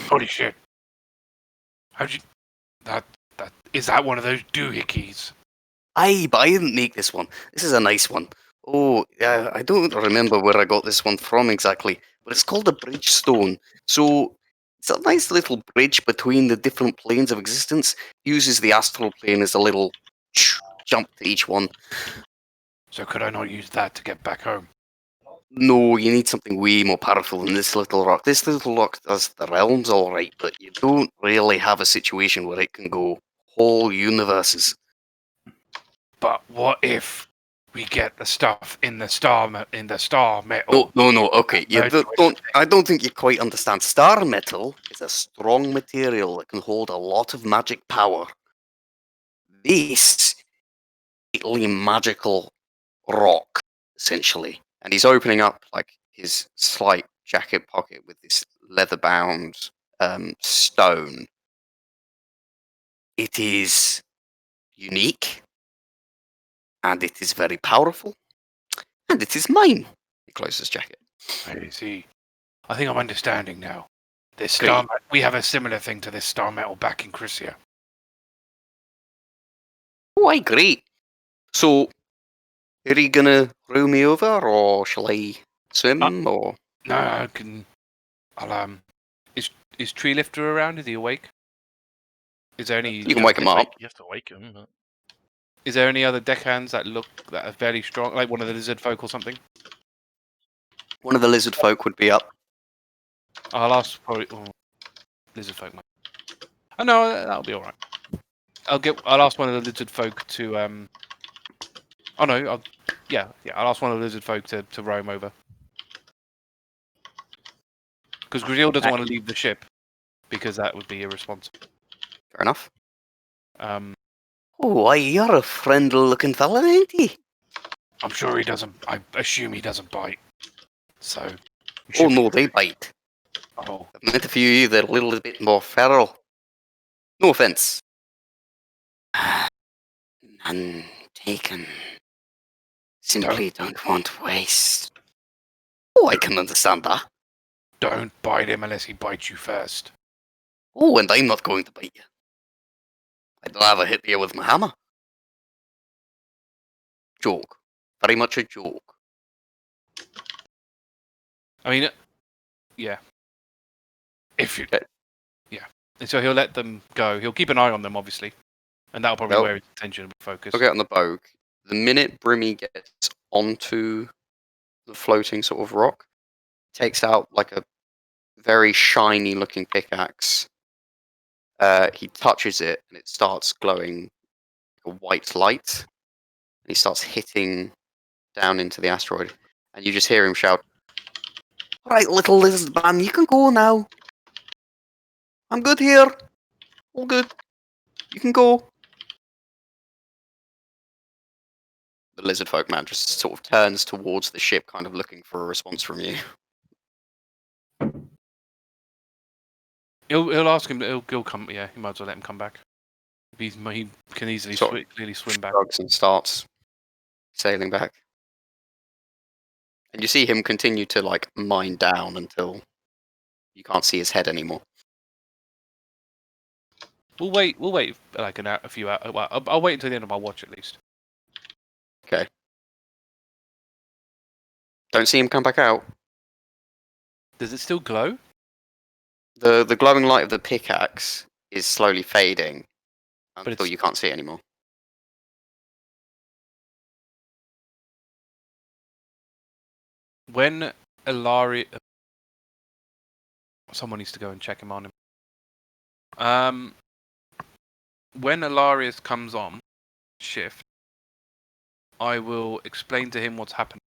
Holy shit. How'd you... That is that one of those doohickeys? Aye, but I didn't make this one. This is a nice one. Oh, yeah, I don't remember where I got this one from exactly, but it's called a bridge stone. So it's a nice little bridge between the different planes of existence. Uses the astral plane as a little jump to each one. So could I not use that to get back home? No, you need something way more powerful than this little rock. This little rock does the realms alright, but you don't really have a situation where it can go whole universes. But what if we get the stuff in the star metal? No. Okay, I don't think you quite understand. Star metal is a strong material that can hold a lot of magic power. This is a magical rock, essentially, and he's opening up like his slight jacket pocket with this leather-bound stone. It is unique, and it is very powerful, and it is mine. He closes his jacket. I see. I think I'm understanding now. This Great. we have a similar thing to this star metal back in Chrysia. Oh, aye, great. So, are you gonna row me over, or shall I swim, or... No, I can. I'll Is Tree Lifter around? Is he awake? Is there any? You can wake him up. You have to wake him. But... Is there any other deckhands that are fairly strong, like one of the lizard folk or something? One of the lizard folk would be up. I'll ask probably lizard folk. Oh no, that'll be all right. I'll ask one of the lizard folk to Oh no, I'll ask one of the lizard folk to row him over. Because Gruzeel doesn't want to leave the ship because that would be irresponsible. Fair enough. Oh, You're a friendly-looking fella, ain't he? I'm sure he doesn't. I assume he doesn't bite. So. Oh no, they bite. Oh. I've met a few that are a little bit more feral. No offense. None taken. Simply don't want waste. Oh, I can understand that. Don't bite him unless he bites you first. Oh, and I'm not going to bite you. I'd rather hit you with my hammer. Joke. Very much a joke. I mean, yeah. If you, Okay. yeah. And so he'll let them go. He'll keep an eye on them, obviously, and that'll probably where his attention will focus. He'll get on the boat. The minute Brimmy gets onto the floating sort of rock, takes out like a very shiny looking pickaxe. He touches it and it starts glowing like a white light. And he starts hitting down into the asteroid. And you just hear him shout, "Right, little lizard man, you can go now. I'm good here. All good. You can go." The lizard folk man just sort of turns towards the ship, kind of looking for a response from you. He'll ask him. He'll come. Yeah, he might as well let him come back. He can easily clearly swim back. Shrugs and starts sailing back. And you see him continue to like mine down until you can't see his head anymore. We'll wait like a few hours. Well, I'll wait until the end of my watch at least. Okay. Don't see him come back out. Does it still glow? The glowing light of the pickaxe is slowly fading until it's- you can't see it anymore. When Alarias, someone needs to go and check him on him. When Alarias comes on shift, I will explain to him what's happening.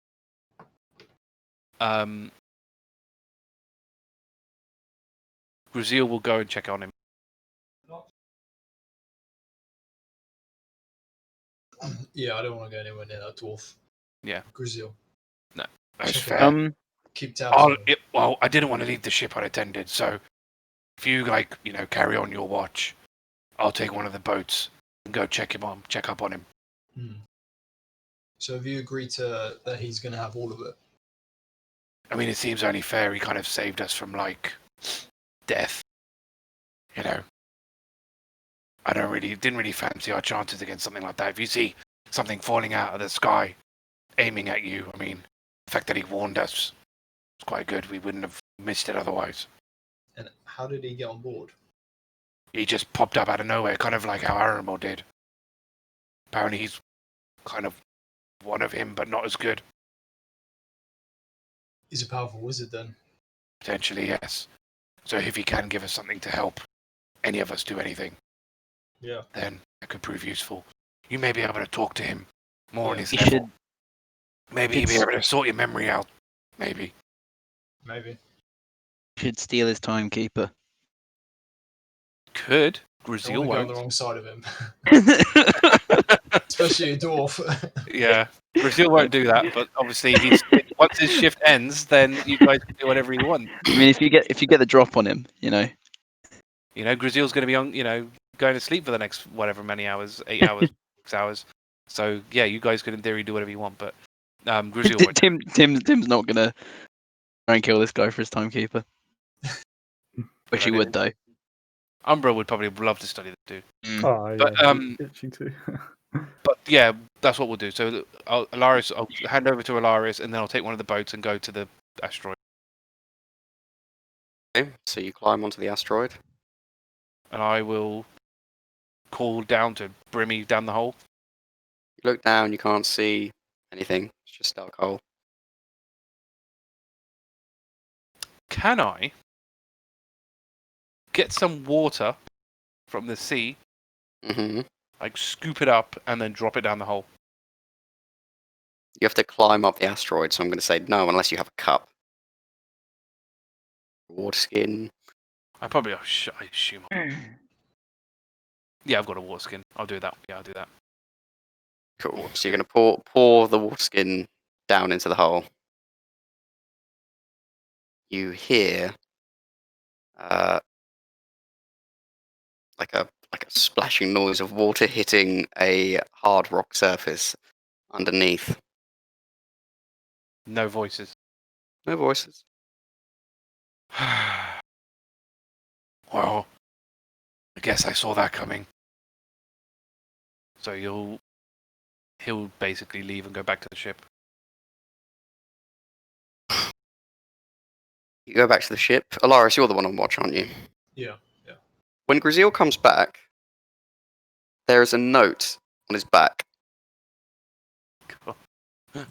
Gruzeel will go and check on him. Yeah, I don't want to go anywhere near that dwarf. Yeah. Gruzeel. That's Check it fair. out. Keep tabs on him. Well, I didn't want to leave the ship unattended, so if you carry on your watch, I'll take one of the boats and go check up on him. So have you agreed to that he's going to have all of it? I mean, it seems only fair. He kind of saved us from death. I didn't really fancy our chances against something like that. If you see something falling out of the sky, aiming at you, I mean, the fact that he warned us was quite good. We wouldn't have missed it otherwise. And how did he get on board? He just popped up out of nowhere, kind of like how Aramor did. Apparently he's kind of one of him, but not as good. He's a powerful wizard then. Potentially, yes. So if he can give us something to help any of us do anything, then it could prove useful. You may be able to talk to him more on his level. Maybe he'll be able to sort your memory out. Maybe. Should steal his timekeeper. Could. Don't Gruzeel want to go on won't. the wrong side of him. Especially a dwarf. Yeah. Gruzeel won't do that, but obviously once his shift ends, then you guys can do whatever you want. I mean, if you get the drop on him, Gruzeel's going to be on, going to sleep for the next whatever many hours, 8 hours, 6 hours. So yeah, you guys could in theory do whatever you want, but Gruzeel won't. Tim's not gonna try and kill this guy for his timekeeper. Which he would though. Umbra would probably love to study the dude. Oh, yeah, But itchy too. but yeah, that's what we'll do. So I'll hand over to Alarias, and then I'll take one of the boats and go to the asteroid. Okay, so you climb onto the asteroid. And I will call down to Brimmy down the hole. You look down, you can't see anything. It's just dark hole. Can I get some water from the sea, Mm-hmm. scoop it up, and then drop it down the hole? You have to climb up the asteroid, so I'm going to say no unless you have a cup. Water skin. I assume. Yeah, I've got a water skin. I'll do that. Yeah, I'll do that. Cool. So you're going to pour the water skin down into the hole. You hear like a splashing noise of water hitting a hard rock surface underneath. No voices. No voices. Well, I guess I saw that coming. So he'll basically leave and go back to the ship. You go back to the ship. Alarias, you're the one on watch, aren't you? Yeah. When Gruzeel comes back, there is a note on his back.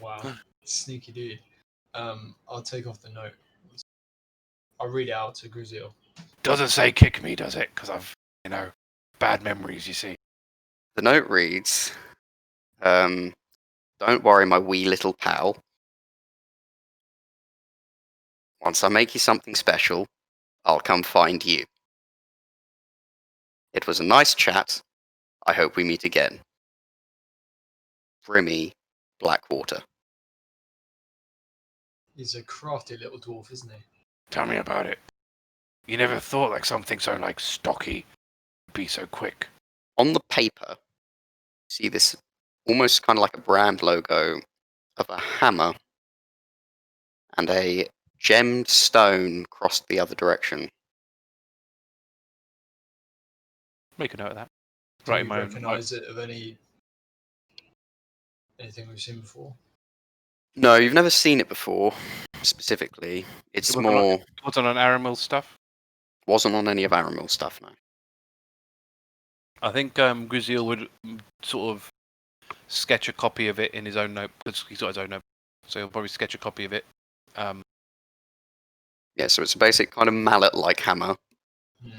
Wow. Sneaky dude. I'll take off the note. I'll read it out to Gruzeel. Doesn't say kick me, does it? Because I've, bad memories, you see. The note reads, don't worry, my wee little pal. Once I make you something special, I'll come find you. It was a nice chat. I hope we meet again. Brimmy Blackwater. He's a crafty little dwarf, isn't he? Tell me about it. You never thought something so stocky would be so quick. On the paper, see this almost kind of like a brand logo of a hammer and a gemmed stone crossed the other direction. Make a note of that. Do Right, you recognise it of anything we've seen before? No, you've never seen it before, specifically. It's more... What's on Aramil's stuff? Wasn't on any of Aramil's stuff, no. I think Gruzeel would sort of sketch a copy of it in his own note, because he's got his own note. So he'll probably sketch a copy of it. Yeah, so it's a basic kind of mallet-like hammer,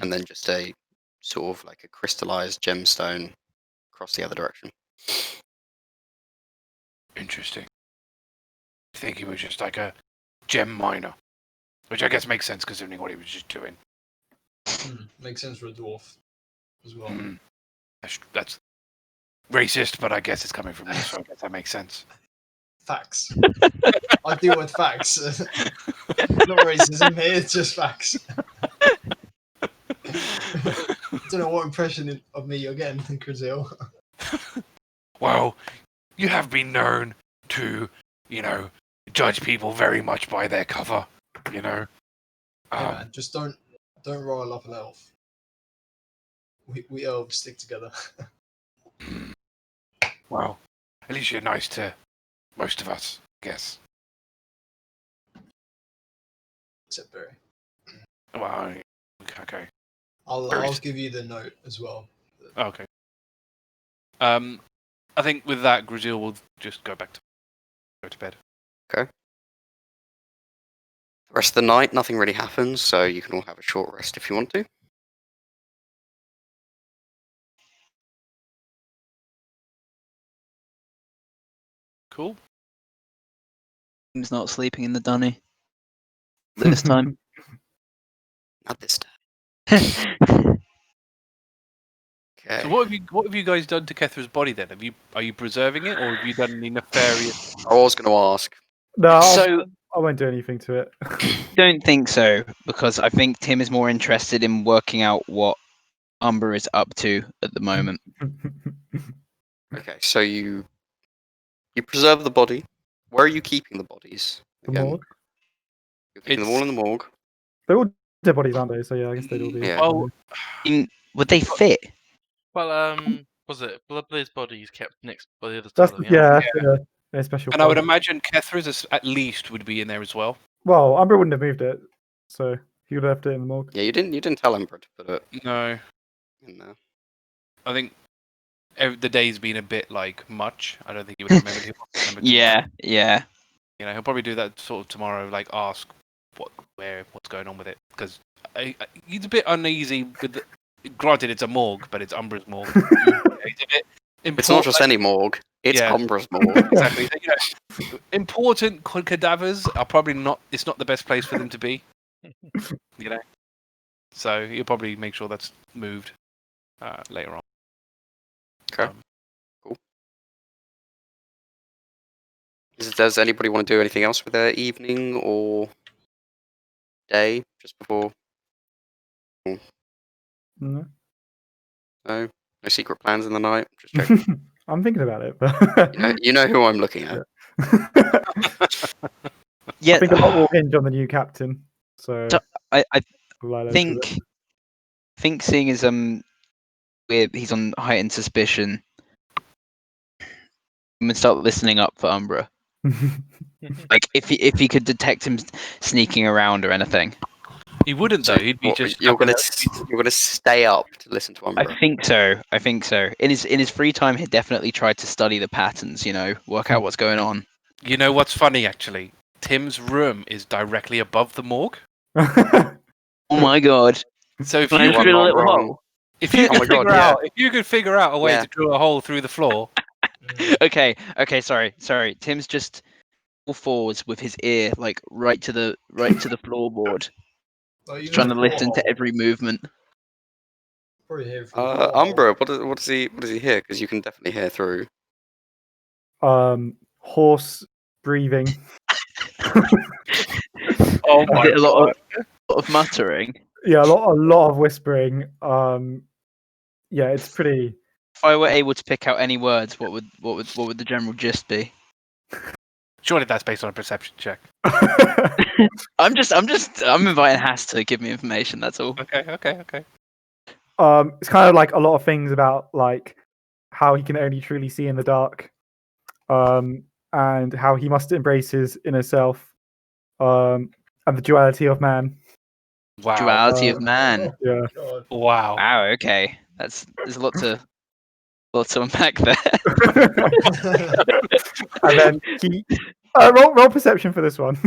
and then just a sort of like a crystallized gemstone across the other direction. Interesting. I think he was just like a gem miner, which I guess makes sense considering what he was just doing. Makes sense for a dwarf as well. That's Racist, but I guess it's coming from you, so I guess that makes sense. Facts. I deal with facts. Not racism here, it's just facts. Don't know what impression of me you're getting, Gruzeel. Well, you have been known to, judge people very much by their cover, Yeah, man, just don't roll up an elf. We elves stick together. Well, at least you're nice to most of us, I guess. Except Barry. Well, okay. I'll give you the note as well. Okay. I think with that, Gruzeel will just go to bed. Okay. The rest of the night, nothing really happens, so you can all have a short rest if you want to. Cool. Tim's not sleeping in the dunny this time. Not this time. Okay. So what have you guys done to Kethra's body then? Are you preserving it, or have you done any nefarious? I was going to ask. No, So I won't do anything to it. don't think so, because I think Tim is more interested in working out what Umbra is up to at the moment. Okay, so you preserve the body. Where are you keeping the bodies? The Again? morgue. You're keeping them all in the morgue. They're all dead bodies, aren't they? So yeah, I guess they'd all be. Yeah. Oh, Would they fit? Well, was it Bloodblaz's body is kept next by the other That's side of the yeah, a special. and I would place. imagine Kethra's at least would be in there as well. Well, Umbra wouldn't have moved it, so he would have left it in the morgue. Yeah, you didn't tell Umbra to put it No, in there. I think the day's been a bit much. I don't think he would remember. Remember Yeah. he'll probably do that sort of tomorrow. Ask what's going on with it, because he's a bit uneasy with. Granted, it's a morgue, but it's Umbra's morgue. It's not just any morgue. It's Yeah. Umbra's morgue. Exactly. Important cadavers are probably not. It's not the best place for them to be. So you'll probably make sure that's moved later on. Okay. Cool. Does anybody want to do anything else with their evening or day just before? No. No secret plans in the night. Just checking. I'm thinking about it, but you know who I'm looking at. Yeah. I think a lot will hinge on the new captain. So I Lilo think seeing as he's on heightened suspicion, I'm gonna start listening up for Umbra. If he could detect him sneaking around or anything. He wouldn't though. He'd be just. You're gonna stay up to listen to Umbra. I think so. In his free time, he definitely tried to study the patterns. Work out what's going on. You know what's funny actually? Tim's room is directly above the morgue. Oh my god! So if Can I you drill a little wrong. hole? if you Oh my could God, figure yeah. out if you could figure out a way Yeah. to drill a hole through the floor. Okay. Sorry. Tim's just all fours with his ear right to the floorboard, Well, you trying to know, listen to every movement. Probably hear through the door. Umbra, what does he hear? Because you can definitely hear through. Horse breathing. Oh Is my it a lot god! of muttering? Yeah, a lot of whispering. Yeah, it's pretty. If I were able to pick out any words, what would the general gist be? Surely that's based on a perception check. I'm inviting Haiss to give me information. That's all. Okay. It's kind of a lot of things about how he can only truly see in the dark, and how he must embrace his inner self, and the duality of man. Wow. Duality of man. Yeah. God. Wow. Wow. Okay. There's a lot to unpack there. And then he roll perception for this one.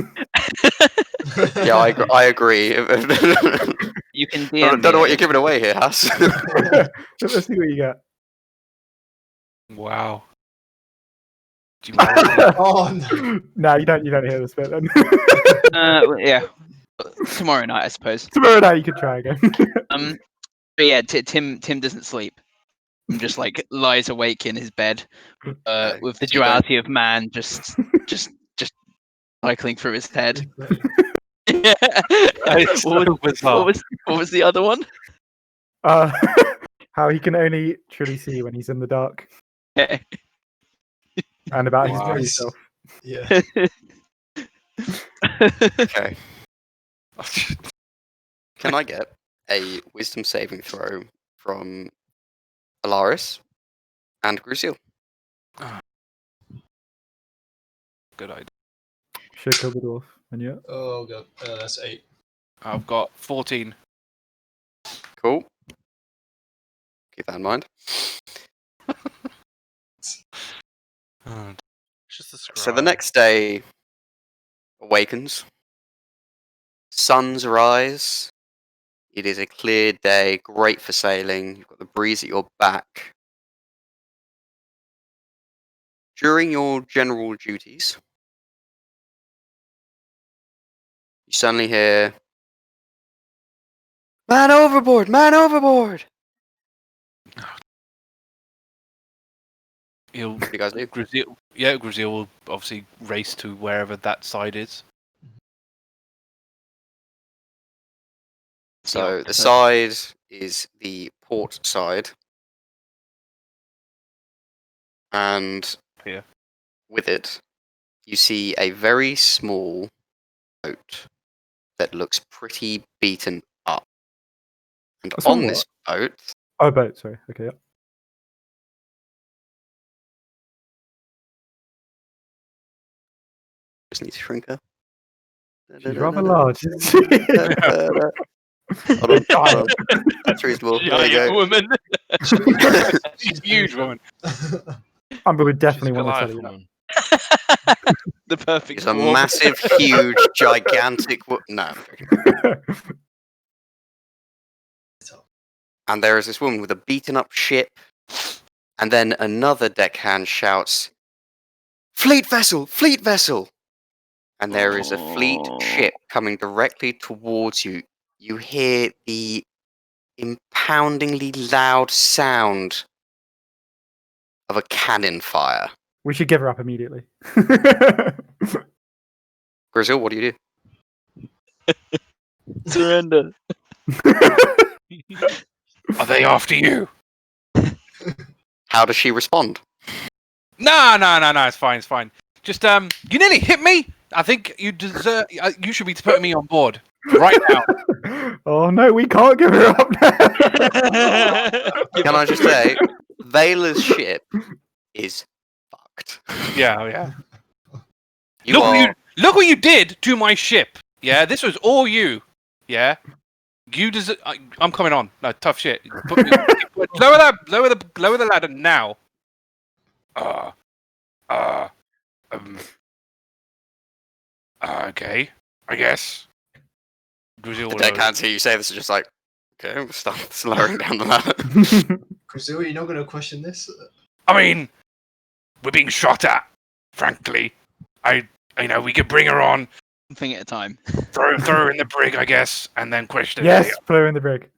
Yeah, I agree. You can I DM don't know me what it. you're giving away here, Haiss. Let's see what you get. Wow. Oh no. No, you don't hear this bit then. Yeah. Tomorrow night, I suppose. Tomorrow night you could try again. But yeah, Tim doesn't sleep. and just like lies awake in his bed No, with the you don't. duality of man just cycling through his head. Yeah. It's so bizarre. What was the other one? How he can only truly see when he's in the dark, Yeah. and about his Wow. very Nice. self. Yeah. Okay. Can I get a wisdom saving throw from Alarias and Gruzeel? Good idea. Should kill the dwarf. And yeah. Oh god, that's 8. I've got 14. Cool. Keep that in mind. It's just a So the scry. next day awakens. Suns rise. It is a clear day, great for sailing. You've got the breeze at your back. During your general duties, you suddenly hear, "Man overboard! Man overboard!" He'll What do you guys do? Gruzeel will obviously race to wherever that side is. So the side is the port side. And Here. with it, you see a very small boat that looks pretty beaten up. And A small on this boat, Oh, boat. Sorry. Okay. Yeah. just need to shrink her. She's rather large. isn't she? Hold on, hold on. That's reasonable. There you Giant go. woman. She's huge, woman. Amber would She's definitely want to Goliath tell you that. woman. The perfect It's a dwarf. massive, huge, gigantic. No. I'm joking. And there is this woman with a beaten up ship, and then another deckhand shouts, "Fleet vessel! Fleet vessel!" And there is a fleet ship coming directly towards you. You hear the impoundingly loud sound of a cannon fire. We should give her up immediately. Gruzeel, what do you do? Surrender. Are they after you? How does she respond? No, it's fine. Just you nearly hit me. I think you deserve. You should be putting me on board right now. Oh no, we can't give her up now. Can I just say, Vela's ship is fucked. Yeah. You are Look what you did to my ship. Yeah, this was all you. Yeah, you deserve. I'm coming on. No, tough shit. Lower the ladder now. Okay, I guess. the deckhands hear you say this are just like, okay, we'll start slowing down the ladder. Gruzeel, you're not going to question this? I mean, we're being shot at. Frankly, I know we could bring her on, Thing at a time. throw her in the brig, I guess, and then question. Yes, put her in the brig.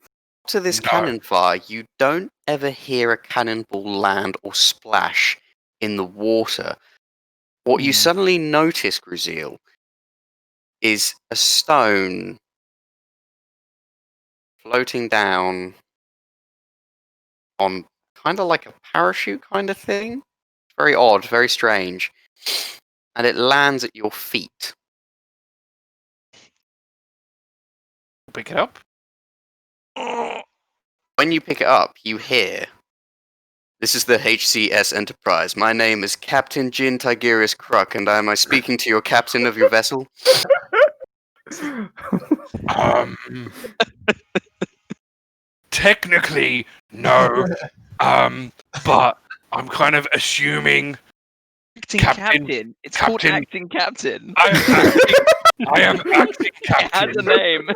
To this No. cannon fire, you don't ever hear a cannonball land or splash in the water. What you suddenly notice, Gruzeel, is a stone floating down on kind of like a parachute kind of thing. Very odd, very strange. And it lands at your feet. Pick it up. When you pick it up, you hear, "This is the HCS Enterprise. My name is Captain Jin Tigerius Kruk, and am I speaking to your captain of your vessel?" Technically, no. But I'm kind of assuming Acting Captain- captain. It's called Captain- acting captain. I am acting It has captain. a name.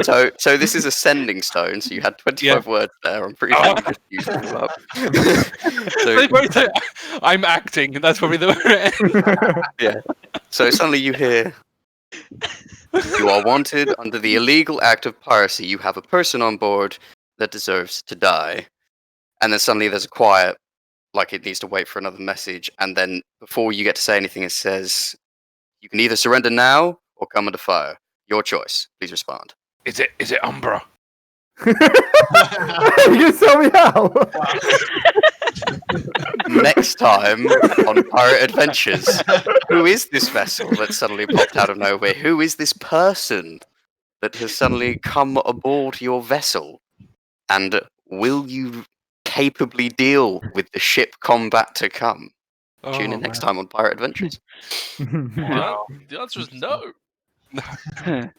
So this is a sending stone, so you had 25 words there. I'm pretty sure you just used them all up. They both say, I'm acting. That's probably the. So suddenly you hear, "You are wanted under the illegal act of piracy. You have a person on board that deserves to die. and then suddenly there's a quiet, like it needs to wait for another message, and then before you get to say anything, it says, "You can either surrender now or come under fire. Your choice. Please respond." Is it Umbra? You can tell me how. Next time on Pirate Adventures, who is this vessel that suddenly popped out of nowhere? Who is this person that has suddenly come aboard your vessel? And will you capably deal with the ship combat to come? Tune in next time on Pirate Adventures. Wow. The answer is no.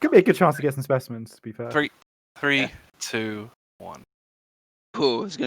Could be a good chance to get some specimens, to be fair. 3, 2, 1. Cool. It's gonna